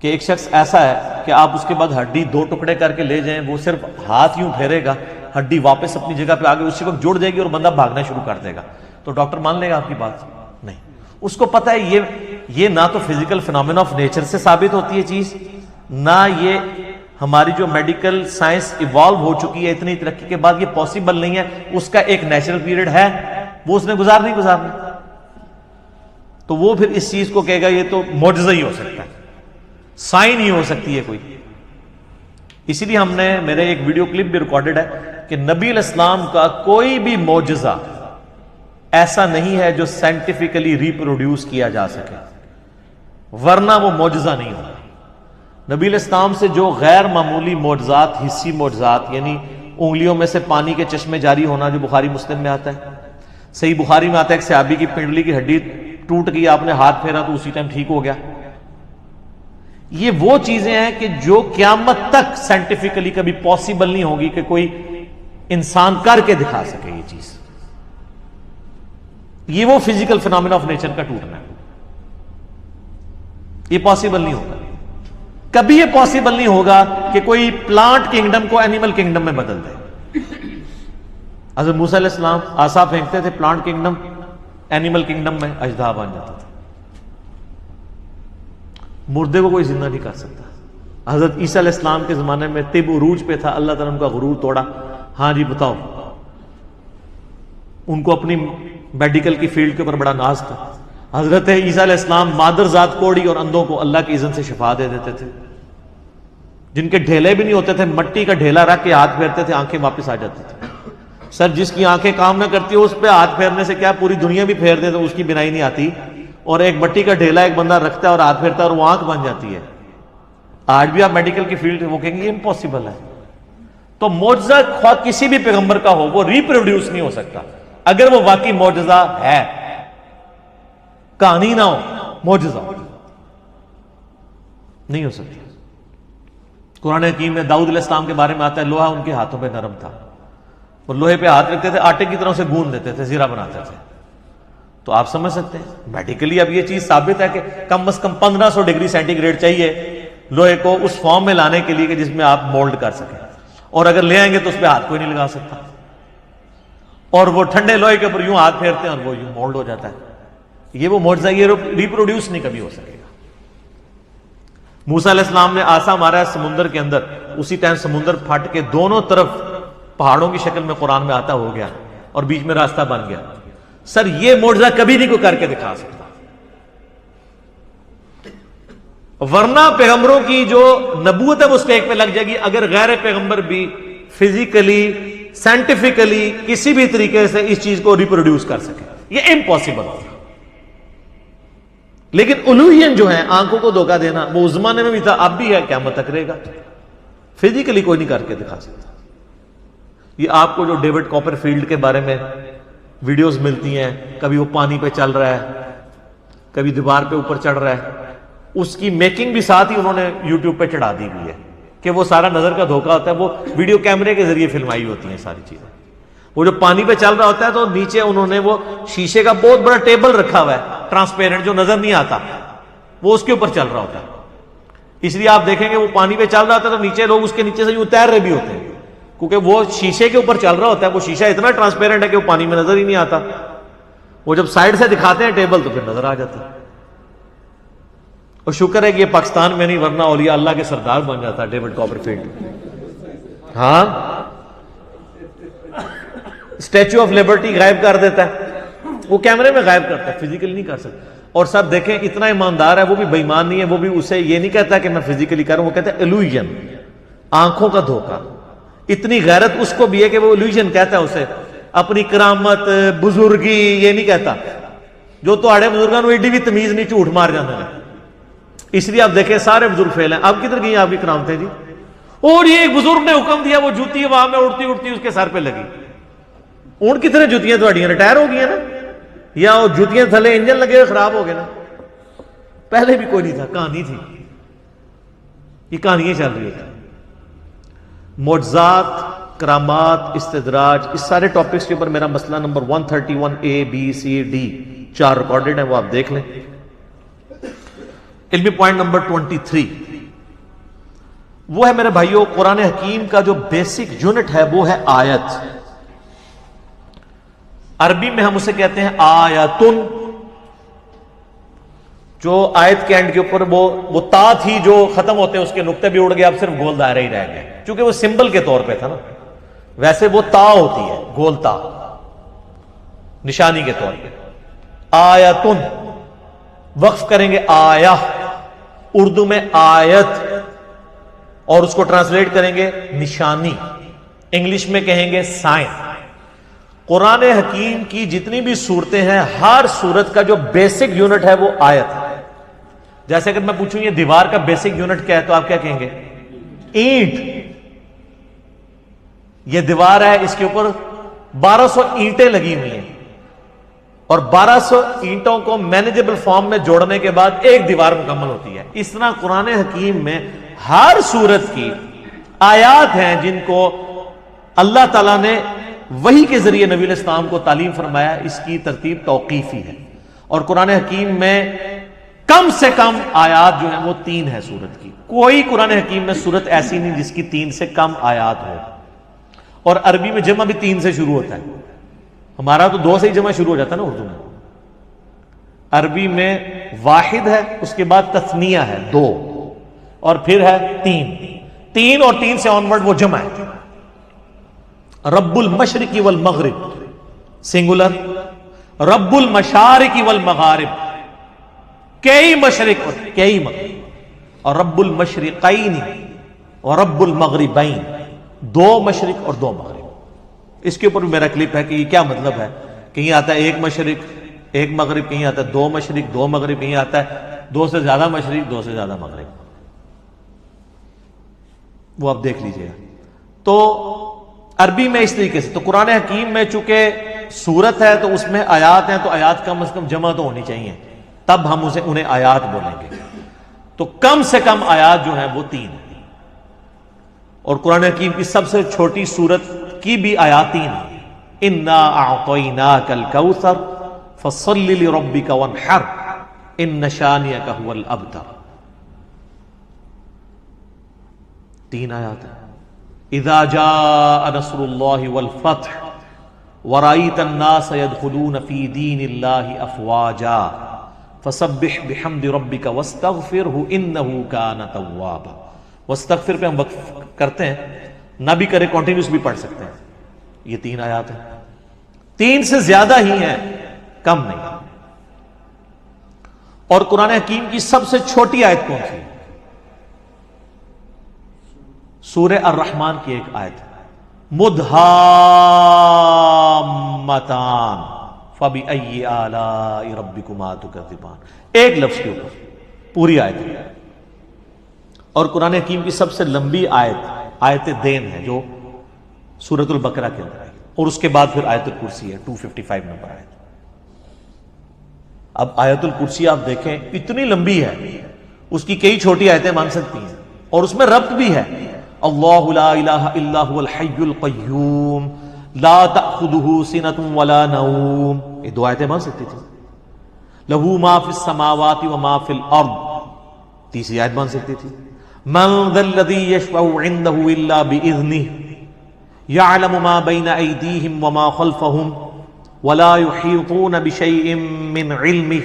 کہ ایک شخص ایسا ہے کہ آپ اس کے بعد ہڈی 2 ٹکڑے کر کے لے جائیں، وہ صرف ہاتھ یوں پھیرے گا، ہڈی واپس اپنی جگہ پہ آگے اسی وقت جڑ جائے گی اور بندہ بھاگنا شروع کر دے گا، تو ڈاکٹر مان لے گا آپ کی بات؟ نہیں. اس کو پتہ ہے یہ نہ تو فزیکل فینومینا آف نیچر سے ثابت ہوتی ہے چیز، نہ یہ ہماری جو میڈیکل سائنس ایوالو ہو چکی ہے اتنی ترقی کے بعد یہ پاسبل نہیں ہے. اس کا ایک نیچرل پیریڈ ہے، وہ اس نے گزارنا. تو وہ پھر اس چیز کو کہے گا یہ تو معجزہ ہی ہو سکتا ہے، سائن ہی ہو سکتی ہے کوئی. اسی لیے ہم نے، میرے ایک ویڈیو کلپ بھی ریکارڈڈ ہے کہ نبی علیہ السلام کا کوئی بھی معجزہ ایسا نہیں ہے جو سائنٹیفکلی ریپروڈیوس کیا جا سکے، ورنہ وہ معجزہ نہیں ہوگا. نبی علیہ السلام سے جو غیر معمولی معجزات، حسی معجزات، یعنی انگلیوں میں سے پانی کے چشمے جاری ہونا جو بخاری مسلم میں آتا ہے، صحیح بخاری میں آتا ہے ایک صحابی کی پنڈلی کی ہڈی ٹوٹ گئی، آپ نے ہاتھ پھیرا تو اسی ٹائم ٹھیک ہو گیا. یہ وہ چیزیں ہیں کہ جو قیامت تک سائنٹیفکلی کبھی پاسبل نہیں ہوگی کہ کوئی انسان کر کے دکھا سکے. یہ چیز، یہ وہ فزیکل فینومینا آف نیچر کا ٹوٹنا ہے، یہ پاسبل نہیں ہوگا. کبھی یہ پاسبل نہیں ہوگا کہ کوئی پلانٹ کنگڈم کو اینیمل کنگڈم میں بدل دے. حضرت موسیٰ علیہ السلام عصا پھینکتے تھے، پلانٹ کنگڈم اینیمل کنگڈم میں اژدہا بن جاتا تھا. مردے کو کوئی زندہ نہیں کر سکتا. حضرت عیسیٰ علیہ السلام کے زمانے میں طب عروج پہ تھا، اللہ تعالیٰ نے ان کا غرور توڑا. ہاں جی بتاؤ، ان کو اپنی میڈیکل کی فیلڈ کے اوپر بڑا ناز تھا. حضرت عیسیٰ علیہ السلام مادر ذات کوڑی اور اندھوں کو اللہ کی اذن سے شفا دے دیتے تھے. جن کے ڈھیلے بھی نہیں ہوتے تھے، مٹی کا ڈھیلا رکھ کے ہاتھ پھیرتے تھے، آنکھیں واپس آ جاتی تھی. سر جس کی آنکھیں کام نہ کرتی ہو اس پہ ہاتھ پھیرنے سے کیا پوری دنیا بھی پھیر دے تو اس کی بینائی نہیں آتی. اور ایک مٹی کا ڈھیلا ایک بندہ رکھتا ہے اور ہاتھ پھیرتا ہے اور وہ آنکھ بن جاتی ہے. آج بھی آپ میڈیکل کی فیلڈ وہ کہیں گے یہ امپاسبل ہے. تو معجزہ خواہ کسی بھی پیغمبر کا ہو وہ ریپروڈیوس نہیں ہو سکتا اگر وہ واقعی معجزہ ہے، کہانی نہ ہو، معجزہ ہو. نہیں ہو سکتی. قرآن حکیم میں داؤد علیہ السلام کے بارے میں آتا ہے لوہا ان کے ہاتھوں پہ نرم تھا, وہ لوہے پہ ہاتھ رکھتے تھے, آٹے کی طرح سے گوندھ دیتے تھے, زیرہ بناتے تھے. تو آپ سمجھ سکتے ہیں میڈیکلی اب یہ چیز ثابت ہے کہ کم از کم 1500 ڈگری سینٹی گریڈ چاہیے لوہے کو اس فارم میں لانے کے لیے کہ جس میں آپ مولڈ کر سکیں, اور اگر لے آئیں گے تو اس پہ ہاتھ کوئی نہیں لگا سکتا, اور وہ ٹھنڈے لوہے کے اوپر یوں ہاتھ پھیرتے ہیں اور وہ یوں مولڈ ہو جاتا ہے. یہ وہ معجزہ, یہ ریپروڈیوس نہیں کبھی ہو سکے گا. موسیٰ علیہ السلام نے آسا مارا ہے سمندر کے اندر, اسی ٹائم سمندر پھٹ کے دونوں طرف پہاڑوں کی شکل میں قرآن میں آتا ہو گیا اور بیچ میں راستہ بن گیا. سر یہ معجزہ کبھی نہیں کوئی کر کے دکھا سکتا, ورنہ پیغمبروں کی جو نبوت ہے وہ اسٹیک پہ لگ جائے گی اگر غیر پیغمبر بھی فزیکلی سائنٹیفکلی کسی بھی طریقے سے اس چیز کو ریپروڈیوس کر سکے. یہ امپاسبل ہوگا. لیکن الوہین جو ہے, آنکھوں کو دھوکہ دینا, وہ اس زمانے میں بھی تھا, اب بھی ہے, قیامت تک رہے گا. فزیکلی کوئی نہیں کر کے دکھا سکتا. یہ آپ کو جو ڈیوڈ کاپر فیلڈ کے بارے میں ویڈیوز ملتی ہیں, کبھی وہ پانی پہ چل رہا ہے, کبھی دیوار پہ اوپر چڑھ رہا ہے, اس کی میکنگ بھی ساتھ ہی انہوں نے یوٹیوب پہ چڑھا دی ہوئی ہے کہ وہ سارا نظر کا دھوکہ ہوتا ہے. وہ ویڈیو کیمرے کے ذریعے فلمائی ہوتی ہیں ساری چیزیں. وہ جو پانی پہ چل رہا ہوتا ہے تو نیچے انہوں نے وہ شیشے کا بہت بڑا ٹیبل رکھا ہوا ہے ٹرانسپیرنٹ, جو نظر نہیں آتا, وہ اس کے اوپر چل رہا ہوتا ہے. اس لیے آپ دیکھیں گے وہ پانی پہ چل رہا ہوتا ہے تو نیچے لوگ اس کے نیچے سے یوں تیر رہے بھی ہوتے ہیں, کیونکہ وہ شیشے کے اوپر چل رہا ہوتا ہے. وہ شیشہ اتنا ٹرانسپیرنٹ ہے کہ وہ پانی میں نظر ہی نہیں آتا. وہ جب سائڈ سے دکھاتے ہیں ٹیبل تو پھر نظر آ جاتا ہے. اور شکر ہے کہ یہ پاکستان میں نہیں, ورنہ اولیاء اللہ کے سردار بن جاتا ہے ڈیوڈ کاپر فیلڈ. ہاں, اسٹیچو آف لبرٹی غائب کر دیتا ہے, وہ کیمرے میں غائب کرتا ہے, فزیکلی نہیں کر سکتا. اور سب دیکھیں اتنا ایماندار ہے, وہ بھی بے ایمان نہیں ہے, وہ بھی اسے یہ نہیں کہتا کہ میں فزیکلی کروں, وہ کہتا ہے illusion, آنکھوں کا دھوکہ. اتنی غیرت اس کو بھی ہے کہ وہ illusion کہتا ہے اسے, اپنی کرامت بزرگی یہ نہیں کہتا. جو تہاڑے بزرگاں نوں ایڈی بھی تمیز نہیں, جھوٹ مار جاندے ہیں. اس لیے آپ دیکھیں سارے بزرگ فیل ہیں. اب کدھر گئی آپ کی کرامتیں جی؟ اور یہ ایک بزرگ نے حکم دیا, وہ جوتی وہاں میں اڑتی اڑتی اس کے سر پہ لگی. اون کتنے جوتیاں تھوڑیاں ریٹائر ہو گئی ہیں نا, یا وہ جوتیاں تھلے انجن لگے ہوئے خراب ہو گئے نا. پہلے بھی کوئی نہیں تھا, کہانی تھی, یہ کہانیاں چل رہی تھی. معجزات, کرامات, استدراج, اس سارے ٹاپکس کے اوپر میرا مسئلہ number 131A B C D 4 recorded ہیں, وہ آپ دیکھ لیں. علمی پوائنٹ نمبر 23 وہ ہے میرے بھائیوں, قرآن حکیم کا جو بیسک یونٹ ہے وہ ہے آیت. عربی میں ہم اسے کہتے ہیں آیتن. جو آیت کے اینڈ کے اوپر وہ تا تھی جو ختم ہوتے ہیں, اس کے نقطے بھی اڑ گئے, اب صرف گول دائرہ ہی رہ گئے, چونکہ وہ سمبل کے طور پہ تھا نا. ویسے وہ تا ہوتی ہے, گول تا, نشانی کے طور پہ. آیتن وقف کریں گے آیا, اردو میں آیت, اور اس کو ٹرانسلیٹ کریں گے نشانی, انگلش میں کہیں گے سائن. قرآن حکیم کی جتنی بھی صورتیں ہیں, ہر صورت کا جو بیسک یونٹ ہے وہ آیت ہے. جیسے اگر میں پوچھوں یہ دیوار کا بیسک یونٹ کیا ہے, تو آپ کیا کہیں گے؟ اینٹ. یہ دیوار ہے, اس کے اوپر 1200 اینٹیں لگی ہوئی ہیں, اور 1200 اینٹوں کو مینیجبل فارم میں جوڑنے کے بعد ایک دیوار مکمل ہوتی ہے. اس طرح قرآن حکیم میں ہر صورت کی آیات ہیں جن کو اللہ تعالیٰ نے وحی کے ذریعے نبی علیہ السلام کو تعلیم فرمایا. اس کی ترتیب توقیفی ہے, اور قرآن حکیم میں کم سے کم آیات جو ہیں وہ 3 ہے سورت کی. کوئی قرآن حکیم میں سورت ایسی نہیں جس کی 3 سے کم آیات ہو. اور عربی میں جمع بھی 3 سے شروع ہوتا ہے. ہمارا تو 2 سے ہی جمع شروع ہو جاتا ہے نا اردو میں. عربی میں واحد ہے, اس کے بعد تثنیہ ہے 2, اور پھر ہے 3 اور 3 سے آنورڈ وہ جمع ہے. رب المشرق والمغرب سنگولر, رب المشارق والمغارب کئی مشرق اور کئی مغرب, اور رب المشرقین اور رب المغربین 2 مشرق اور 2 مغرب. اس کے اوپر بھی میرا کلپ ہے کہ یہ کیا مطلب ہے. کہیں آتا ہے 1 مشرق 1 مغرب, کہیں آتا ہے 2 مشرق 2 مغرب, کہیں آتا ہے 2 سے زیادہ مشرق 2 سے زیادہ مغرب. وہ آپ دیکھ لیجئے. تو عربی میں اس طریقے سے. تو قرآن حکیم میں چونکہ سورت ہے تو اس میں آیات ہیں, تو آیات کم از کم جمع تو ہونی چاہیے, تب ہم انہیں آیات بولیں گے. تو کم سے کم آیات جو ہیں وہ 3 ہیں، اور قرآن حکیم کی سب سے چھوٹی سورت کی بھی آیات 3 ہیں۔ انا اعطیناک الکوثر فصل لربک وانحر ان شانئک هو الابتر، 3 آیات ہیں۔ اذا جاء نصر اللہ والفتح ورأيت الناس يدخلون في دين الله افواجا فسبح بحمد ربك واستغفره انه كان توابا۔ واستغفر پہ ہم وقف کرتے ہیں، نہ بھی کرے کنٹینیوس بھی پڑھ سکتے ہیں۔ یہ 3 آیات ہیں، 3 سے زیادہ ہی ہیں، کم نہیں۔ اور قرآن حکیم کی سب سے چھوٹی آیت کون سی؟ سورہ الرحمن کی ایک آیت ہے، مدھامتان فبأي آلاء ربكما تكذبان، ایک لفظ کے اوپر پوری آیت ہے۔ اور قرآن حکیم کی سب سے لمبی آیت دین ہے جو سورۃ البقرہ کے اندر ہے، اور اس کے بعد پھر آیت الکرسی ہے، 255 نمبر آیت۔ اب آیت الکرسی آپ دیکھیں اتنی لمبی ہے، اس کی کئی چھوٹی آیتیں مان سکتی ہیں، اور اس میں ربط بھی ہے۔ اللہ لا الہ الا هو الحی القیوم لا تأخذہ سنۃ ولا نوم، یہ 2 آیتیں مان سکتی تھی۔ لہ ما فی السماوات وما فی الارض، تیسری آیت مان سکتی تھی۔ من ذا الذی یشفع عندہ الا بإذنہ یعلم ما بین ایدیہم وما خلفہم ولا یحیطون بشیء من علمہ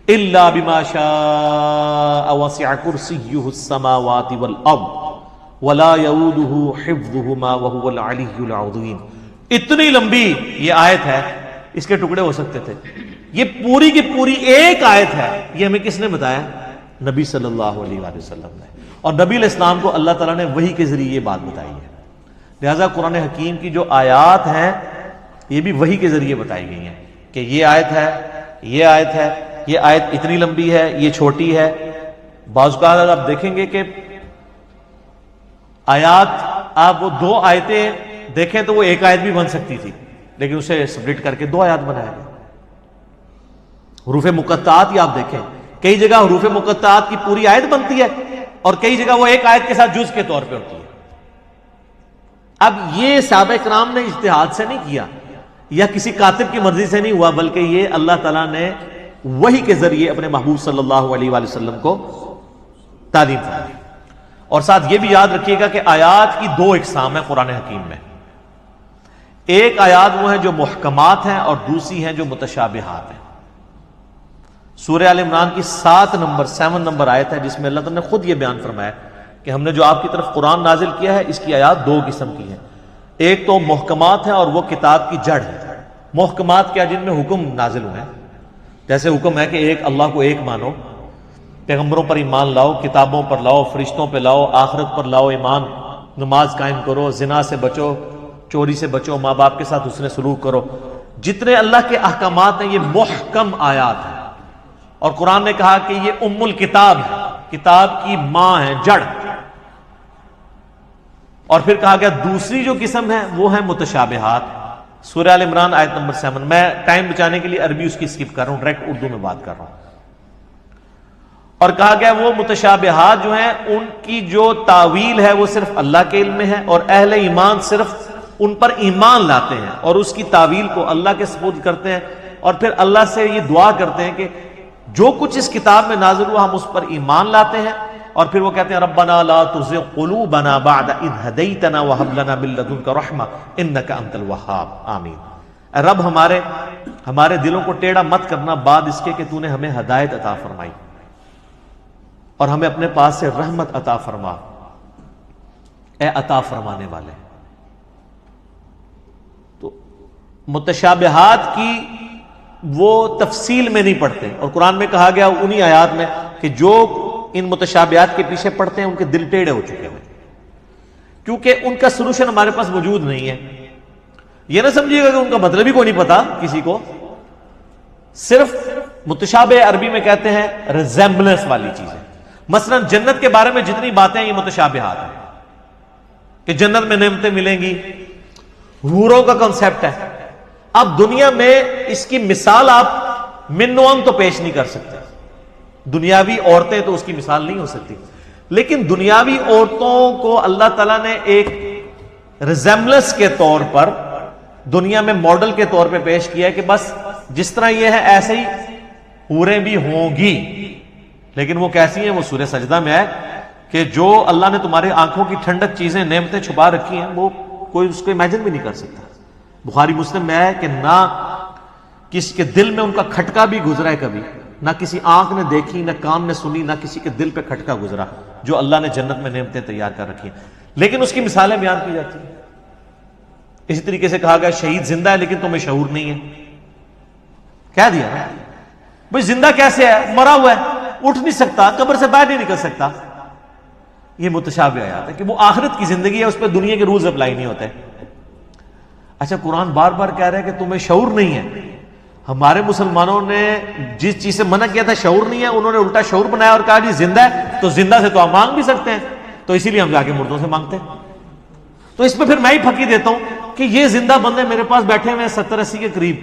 الا بما شاء وسع کرسیہ السماوات والارض ولا یؤودہ حفظہما وہو العلی العظیم۔ اتنی لمبی یہ آیت ہے، اس کے ٹکڑے ہو سکتے تھے۔ یہ پوری کی پوری ایک آیت ہے، یہ ہمیں کس نے بتایا؟ نبی صلی اللہ علیہ وآلہ وسلم نے، اور نبی علیہ السلام کو اللہ تعالیٰ نے وحی کے ذریعے یہ بات بتائی ہے۔ لہذا قرآن حکیم کی جو آیات ہیں یہ بھی وحی کے ذریعے بتائی گئی ہیں کہ یہ آیت ہے، یہ آیت ہے، یہ آیت اتنی لمبی ہے، یہ چھوٹی ہے۔ بعض اوقات اگر آپ دیکھیں گے کہ آیات، آپ وہ 2 آیتیں دیکھیں تو وہ ایک آیت بھی بن سکتی تھی، لیکن اسے سپلٹ کر کے 2 آیات بنایا گیا۔ حروف مقطعات ہی آپ دیکھیں، کئی جگہ حروف مقطعات کی پوری آیت بنتی ہے، اور کئی جگہ وہ ایک آیت کے ساتھ جز کے طور پہ ہوتی ہے۔ اب یہ صحابہ کرام نے اجتہاد سے نہیں کیا، یا کسی کاتب کی مرضی سے نہیں ہوا، بلکہ یہ اللہ تعالیٰ نے وحی کے ذریعے اپنے محبوب صلی اللہ علیہ وآلہ وسلم کو تعلیم فرمائی۔ اور ساتھ یہ بھی یاد رکھیے گا کہ آیات کی 2 اقسام ہیں قرآن حکیم میں۔ ایک آیات وہ ہیں جو محکمات ہیں، اور دوسری ہیں جو متشابہات ہیں۔ سورہ آل عمران کی 7 نمبر آیت ہے، جس میں اللہ تعالیٰ نے خود یہ بیان فرمایا کہ ہم نے جو آپ کی طرف قرآن نازل کیا ہے، اس کی آیات 2 قسم کی ہیں۔ ایک تو محکمات ہیں، اور وہ کتاب کی جڑ ہے۔ محکمات کیا؟ جن میں حکم نازل ہوئے ہیں، جیسے حکم ہے کہ ایک اللہ کو ایک مانو، پیغمبروں پر ایمان لاؤ، کتابوں پر لاؤ، فرشتوں پہ لاؤ، آخرت پر لاؤ ایمان، نماز قائم کرو، زنا سے بچو، چوری سے بچو، ماں باپ کے ساتھ حسن سلوک کرو۔ جتنے اللہ کے احکامات ہیں یہ محکم آیات ہیں، اور قرآن نے کہا کہ یہ ام الکتاب ہے، کتاب کی ماں ہے، جڑ۔ اور پھر کہا گیا دوسری جو قسم ہے وہ ہے متشابہات۔ سورہ آل عمران آیت نمبر 7، میں ٹائم بچانے کے لیے عربی اس کی اسکپ کر رہا ہوں، ڈائریکٹ اردو میں بات کر رہا ہوں۔ اور کہا گیا وہ متشابہات جو ہیں ان کی جو تعویل ہے وہ صرف اللہ کے علم میں ہے، اور اہل ایمان صرف ان پر ایمان لاتے ہیں اور اس کی تعویل کو اللہ کے سپرد کرتے ہیں، اور پھر اللہ سے یہ دعا کرتے ہیں کہ جو کچھ اس کتاب میں نازل ہوا ہم اس پر ایمان لاتے ہیں، اور پھر وہ کہتے ہیں ربنا لا تزغ قلوبنا بعد اذ ہدیتنا وہب لنا من لدنک رحمہ انک انت الوہاب آمین۔ اے رب ہمارے دلوں کو ٹیڑھا مت کرنا بعد اس کے کہ تو نے ہمیں ہدایت عطا فرمائی، اور ہمیں اپنے پاس سے رحمت عطا فرما، اے عطا فرمانے والے۔ تو متشابہات کی وہ تفصیل میں نہیں پڑھتے، اور قرآن میں کہا گیا انہی آیات میں کہ جو ان متشابہات کے پیچھے پڑھتے ہیں ان کے دل ٹیڑھے ہو چکے ہیں، کیونکہ ان کا سلوشن ہمارے پاس موجود نہیں ہے۔ یہ نہ سمجھیے گا کہ ان کا مطلب ہی کوئی نہیں پتا کسی کو، صرف متشابہ عربی میں کہتے ہیں ریزیمبلنس والی چیزیں۔ مثلا جنت کے بارے میں جتنی باتیں یہ متشابہات ہیں کہ جنت میں نعمتیں ملیں گی، حوروں کا کنسیپٹ ہے۔ اب دنیا میں اس کی مثال آپ من و ان تو پیش نہیں کر سکتے۔ دنیاوی عورتیں تو اس کی مثال نہیں ہو سکتی، لیکن دنیاوی عورتوں کو اللہ تعالیٰ نے ایک ریزیمبلنس کے طور پر دنیا میں ماڈل کے طور پہ پیش کیا ہے کہ بس جس طرح یہ ہے ایسے ہی حوریں بھی ہوں گی. لیکن وہ کیسی ہیں؟ وہ سورہ سجدہ میں ہے کہ جو اللہ نے تمہارے آنکھوں کی ٹھنڈک چیزیں نعمتیں چھپا رکھی ہیں وہ کوئی اس کو امیجن بھی نہیں کر سکتا. بخاری مسلم میں ہے کہ نہ کسی کے دل میں ان کا کھٹکا بھی گزرا ہے کبھی، نہ کسی آنکھ نے دیکھی، نہ کان نے سنی، نہ کسی کے دل پہ کھٹکا گزرا جو اللہ نے جنت میں نعمتیں تیار کر رکھی ہیں. لیکن اس کی مثالیں بیان کی جاتی ہیں. اسی طریقے سے کہا گیا شہید زندہ ہے لیکن تمہیں شعور نہیں ہے. کہہ دیا نا بھئی زندہ کیسے ہے؟ مرا ہوا ہے، اٹھ نہیں سکتا، قبر سے باہر نہیں نکل سکتا. یہ متشابہ آیات ہے کہ وہ آخرت کی زندگی ہے، اس پہ دنیا کے رولز اپلائی نہیں ہوتے. اچھا قرآن بار بار کہہ رہا ہے کہ تمہیں شعور نہیں ہے. ہمارے مسلمانوں نے جس چیز سے منع کیا تھا شعور نہیں ہے، انہوں نے الٹا شعور بنایا اور کہا جی زندہ ہے تو زندہ سے تو ہم مانگ بھی سکتے ہیں، تو اسی لیے ہم جا کے مردوں سے مانگتے ہیں. تو اس پہ پھر میں ہی پھکی دیتا ہوں کہ یہ زندہ بندے میرے پاس بیٹھے ہوئے ہیں 70-80 کے قریب،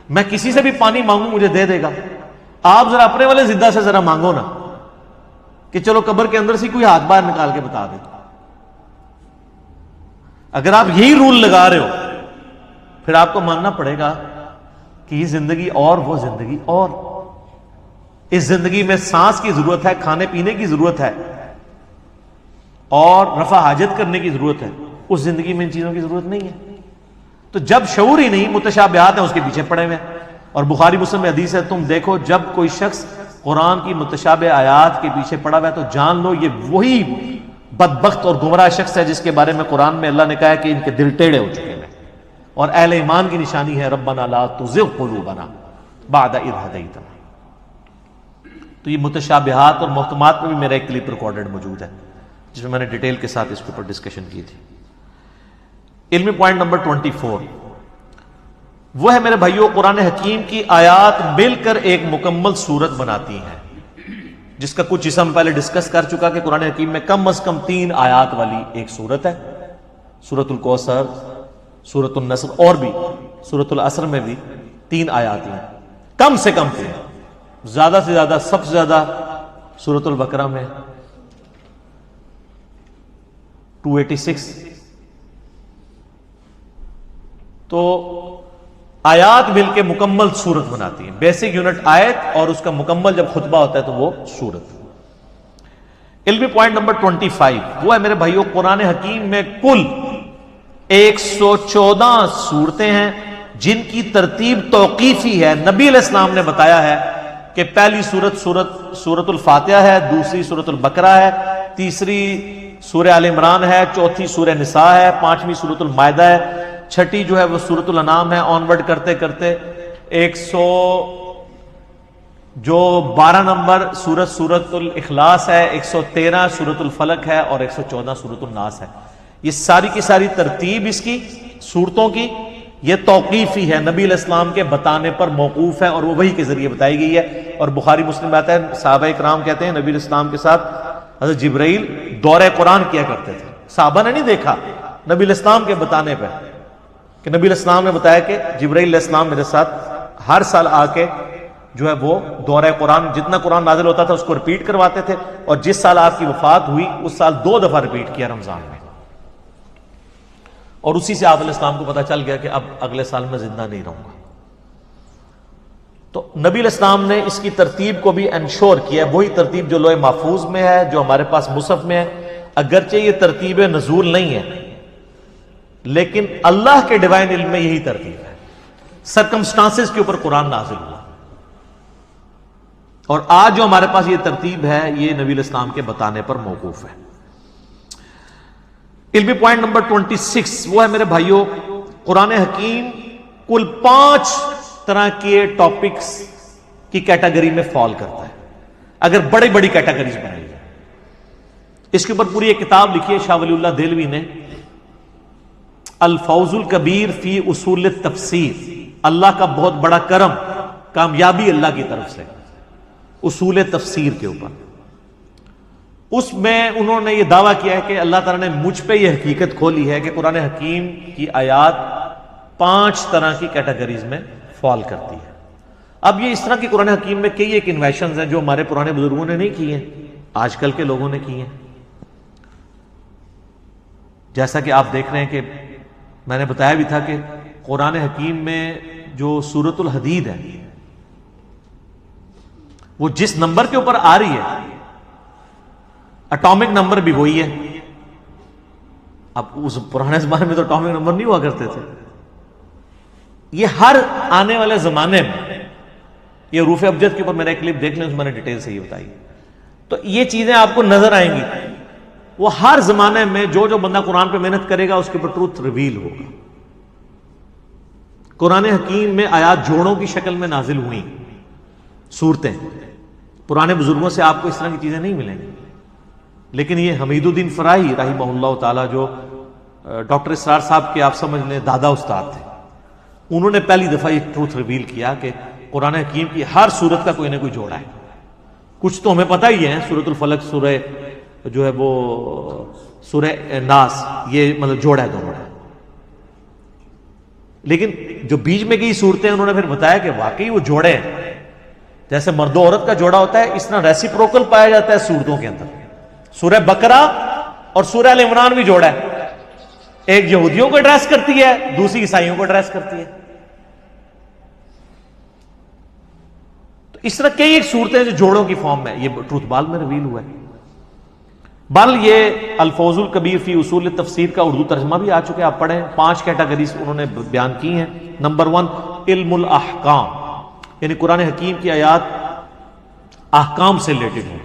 میں کسی سے بھی پانی مانگوں مجھے دے دے گا. آپ ذرا اپنے والے زندہ سے ذرا مانگو نا کہ چلو قبر کے اندر سے کوئی ہاتھ باہر نکال کے بتا دے. اگر آپ یہی رول لگا رہے ہو پھر آپ کو ماننا پڑے گا کہ یہ زندگی اور وہ زندگی اور. اس زندگی میں سانس کی ضرورت ہے، کھانے پینے کی ضرورت ہے اور رفع حاجت کرنے کی ضرورت ہے. اس زندگی میں ان چیزوں کی ضرورت نہیں ہے. تو جب شعور ہی نہیں، متشابہات ہیں اس کے پیچھے پڑے ہوئے ہیں. اور بخاری مسلم میں حدیث ہے، تم دیکھو جب کوئی شخص قرآن کی متشابہ آیات کے پیچھے پڑا ہوا ہے تو جان لو یہ وہی بدبخت اور گمراہ شخص ہے جس کے بارے میں قرآن میں اللہ نے کہا ہے کہ ان کے دل ٹیڑھے ہو چکے ہیں. اور اہل ایمان کی نشانی ہے ربنا لا تزغ قلوبنا بعد اذ ہدیتنا. تو یہ متشابہات اور محکمات میں بھی میرا ایک کلپ ریکارڈڈ موجود ہے جس میں میں نے ڈیٹیل کے ساتھ اس کے اوپر ڈسکشن کی تھی. علمی پوائنٹ نمبر 24 وہ ہے میرے بھائیوں، قرآن حکیم کی آیات مل کر ایک مکمل صورت بناتی ہیں، جس کا کچھ حصہ پہلے ڈسکس کر چکا کہ قرآن حکیم میں کم از کم 3 آیات والی ایک صورت ہے. سورۃ الکوثر، سورۃ النصر اور بھی سورۃ العصر میں بھی 3 آیات ہیں، کم سے کم 3. زیادہ سے زیادہ سب سے زیادہ سورۃ البقرہ میں 286. تو آیات مل کے مکمل صورت بناتی ہیں. بیسک یونٹ آیت اور اس کا مکمل جب خطبہ ہوتا ہے تو وہ صورت. علمی پوائنٹ نمبر 25 وہ ہے میرے بھائیوں، قرآن حکیم میں کل 114 صورتیں ہیں جن کی ترتیب توقیفی ہے. نبی علیہ السلام نے بتایا ہے کہ پہلی سورۃ الفاتحہ ہے، دوسری سورۃ البقرہ ہے، تیسری سورہ آل عمران ہے، چوتھی سورہ نساء ہے، پانچویں سورۃ المائدہ ہے، چھٹی جو ہے وہ سورۃ الانعام ہے. آنورڈ کرتے کرتے 12 نمبر سورۃ الاخلاص ہے، 113 سورۃ الفلق ہے اور 114 سورۃ الناس ہے. یہ ساری کی ساری ترتیب اس کی صورتوں کی یہ توقیفی ہے، نبی علیہ السلام کے بتانے پر موقوف ہے اور وہ وحی کے ذریعے بتائی گئی ہے. اور بخاری مسلم میں آتا ہے صحابہ کرام کہتے ہیں نبی علیہ السلام کے ساتھ حضرت جبرائیل دورہ قرآن کیا کرتے تھے. صحابہ نے نہیں دیکھا، نبی علیہ السلام کے بتانے پہ کہ نبی علیہ السلام نے بتایا کہ جبرائیل علیہ السلام میرے ساتھ ہر سال آ کے جو ہے وہ دورہ قرآن جتنا قرآن نازل ہوتا تھا اس کو ریپیٹ کرواتے تھے، اور جس سال آپ کی وفات ہوئی اس سال 2 دفعہ ریپیٹ کیا رمضان میں. اور اسی سے آپ علیہ السلام کو پتہ چل گیا کہ اب اگلے سال میں زندہ نہیں رہوں گا. تو نبی علیہ السلام نے اس کی ترتیب کو بھی انشور کیا، وہی ترتیب جو لوح محفوظ میں ہے، جو ہمارے پاس مصحف میں ہے. اگرچہ یہ ترتیب نزول نہیں ہے لیکن اللہ کے ڈیوائن علم میں یہی ترتیب ہے. سرکمسٹانسز کے اوپر قرآن نازل ہوا، اور آج جو ہمارے پاس یہ ترتیب ہے یہ نبی علیہ السلام کے بتانے پر موقوف ہے. علمی پوائنٹ نمبر 26 وہ ہے میرے بھائیوں، قرآن حکیم کل 5 طرح کے ٹاپکس کی کیٹیگری میں فال کرتا ہے. اگر بڑی بڑی کیٹیگریز بنائی جائے، اس کے اوپر پوری ایک کتاب لکھی ہے شاہ ولی اللہ دہلوی نے، الفوز الکبیر فی اصول التفسیر. اللہ کا بہت بڑا کرم، کامیابی اللہ کی طرف سے اصول تفسیر کے اوپر. اس میں انہوں نے یہ دعویٰ کیا ہے کہ اللہ تعالیٰ نے مجھ پہ یہ حقیقت کھولی ہے کہ قرآن حکیم کی آیات 5 طرح کی کیٹیگریز میں فال کرتی ہے. اب یہ اس طرح کی قرآن حکیم میں کئی ایک انویشنز ہیں جو ہمارے پرانے بزرگوں نے نہیں کی ہیں، آج کل کے لوگوں نے کی ہیں. جیسا کہ آپ دیکھ رہے ہیں کہ میں نے بتایا بھی تھا کہ قرآن حکیم میں جو سورۃ الحدید ہے وہ جس نمبر کے اوپر آ رہی ہے اٹامک نمبر بھی وہی ہے. اب اس پرانے زمانے میں تو اٹامک نمبر نہیں ہوا کرتے تھے. یہ ہر آنے والے زمانے میں، یہ حروف ابجد کے اوپر میرا ایک کلپ دیکھ لیں، اس میں نے ڈیٹیل سے یہ بتائی. تو یہ چیزیں آپ کو نظر آئیں گی. وہ ہر زمانے میں جو جو بندہ قرآن پہ محنت کرے گا اس کے اوپر ٹروتھ ریویل ہوگا. قرآن حکیم میں آیات جوڑوں کی شکل میں نازل ہوئی صورتیں. پرانے بزرگوں سے آپ کو اس طرح کی چیزیں نہیں ملیں گی. لیکن یہ حمید الدین فراہی رحمہ اللہ تعالی، جو ڈاکٹر اسرار صاحب کے آپ سمجھ لیں دادا استاد تھے، انہوں نے پہلی دفعہ یہ ٹروتھ ریویل کیا کہ قرآن حکیم کی ہر سورت کا کوئی نہ کوئی جوڑا ہے. کچھ تو ہمیں پتہ ہی ہے، سورۃ الفلق، سورہ جو ہے وہ سورہ ناس، یہ مطلب جوڑا ہے دونوں کا. لیکن جو بیچ میں کی صورتیں انہوں نے پھر بتایا کہ واقعی وہ جوڑے ہیں. جیسے مرد و عورت کا جوڑا ہوتا ہے، اس طرح ریسیپروکل پایا جاتا ہے صورتوں کے اندر. سورہ بقرہ اور سورہ ال عمران بھی جوڑا ہے. ایک یہودیوں کو ایڈریس کرتی ہے، دوسری عیسائیوں کو ایڈریس کرتی ہے. تو اس طرح کئی ایک صورتیں جو جوڑوں کی فارم میں، یہ ٹروتھ بال میں ریویل ہوا ہے. بل یہ الفوز الکبیر فی اصول تفسیر کا اردو ترجمہ بھی آ چکا ہے، آپ پڑھیں. 5 کیٹیگریز انہوں نے بیان کی ہیں. نمبر 1 علم الاحکام، یعنی قرآن حکیم کی آیات احکام سے ریلیٹڈ ہیں.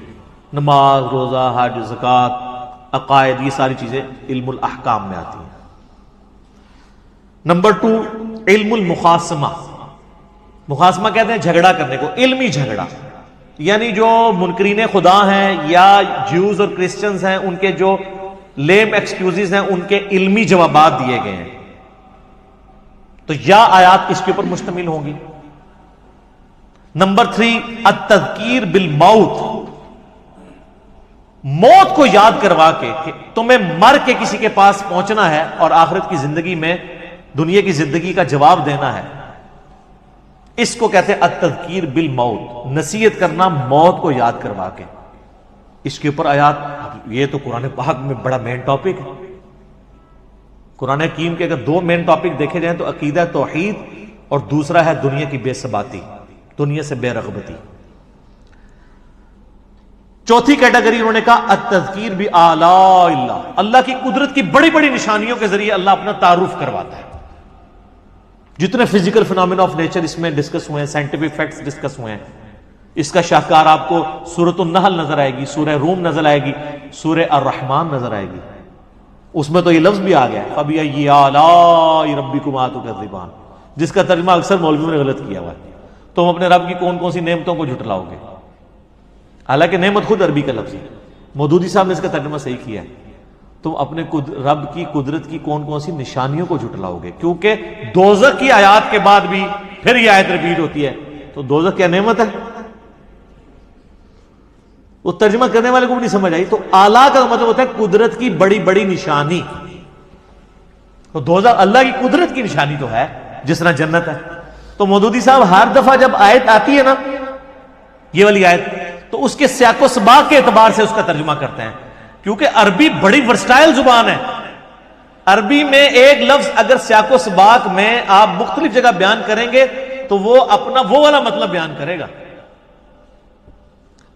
نماز، روزہ، حج، زکوٰۃ، عقائد، یہ ساری چیزیں علم الاحکام میں آتی ہیں. نمبر 2 علم المخاصمہ. مخاصمہ کہتے ہیں جھگڑا کرنے کو، علمی جھگڑا. یعنی جو منکرین خدا ہیں یا جیوز اور کرسچنز ہیں، ان کے جو لیم ایکسکیوزز ہیں، ان کے علمی جوابات دیے گئے ہیں. تو یا آیات اس کے اوپر مشتمل ہوں گی. نمبر 3 التذکیر بالموت، موت کو یاد کروا کے کہ تمہیں مر کے کسی کے پاس پہنچنا ہے اور آخرت کی زندگی میں دنیا کی زندگی کا جواب دینا ہے. اس کو کہتے ہیں التذکیر بالموت، نصیحت کرنا موت کو یاد کروا کے. اس کے اوپر آیات، یہ تو قرآن پاک میں بڑا مین ٹاپک ہے. قرآن حکیم کے اگر 2 مین ٹاپک دیکھے جائیں تو عقیدہ توحید اور دوسرا ہے دنیا کی بے ثباتی، دنیا سے بے رغبتی. چوتھی کیٹیگری انہوں نے کہا التذکیر بآلاء اللہ، اللہ کی قدرت کی بڑی بڑی نشانیوں کے ذریعے اللہ اپنا تعارف کرواتا ہے. جتنے فزیکل فینومینا آف نیچر اس میں ڈسکس ہوئے ہیں، سائنٹیفک فیکٹس ڈسکس ہوئے ہیں. اس کا شاہکار آپ کو سورۃ النحل نظر آئے گی، سورہ روم نظر آئے گی، سورہ الرحمن نظر آئے گی. اس میں تو یہ لفظ بھی آ گیا فَبِأَيِّ آلَاءِ رَبِّكُمَا تُكَذِّبَانِ، جس کا ترجمہ اکثر مولویوں نے غلط کیا ہوا ہے. تم اپنے رب کی کون کون سی نعمتوں کو جھٹلاؤ گے. حالانکہ نعمت خود عربی کا لفظ ہے. مودودی صاحب نے اس کا ترجمہ صحیح کیا ہے. تم اپنے رب کی قدرت کی کون کون سی نشانیوں کو جھٹلاؤ گے، کیونکہ دوزخ کی آیات کے بعد بھی پھر یہ آیت ریپیٹ ہوتی ہے. تو دوزخ کیا نعمت ہے؟ وہ ترجمہ کرنے والے کو بھی نہیں سمجھ آئی. تو اعلیٰ کا مطلب ہوتا ہے قدرت کی بڑی بڑی نشانی. تو دوزخ اللہ کی قدرت کی نشانی تو ہے، جس طرح جنت ہے. تو مودودی صاحب ہر دفعہ جب آیت آتی ہے نا، یہ والی آیت، تو اس کے سیاق و سباق کے اعتبار سے اس کا ترجمہ کرتے ہیں، کیونکہ عربی بڑی ورسٹائل زبان ہے. عربی میں ایک لفظ اگر سیاق و سباق میں آپ مختلف جگہ بیان کریں گے تو وہ اپنا وہ والا مطلب بیان کرے گا.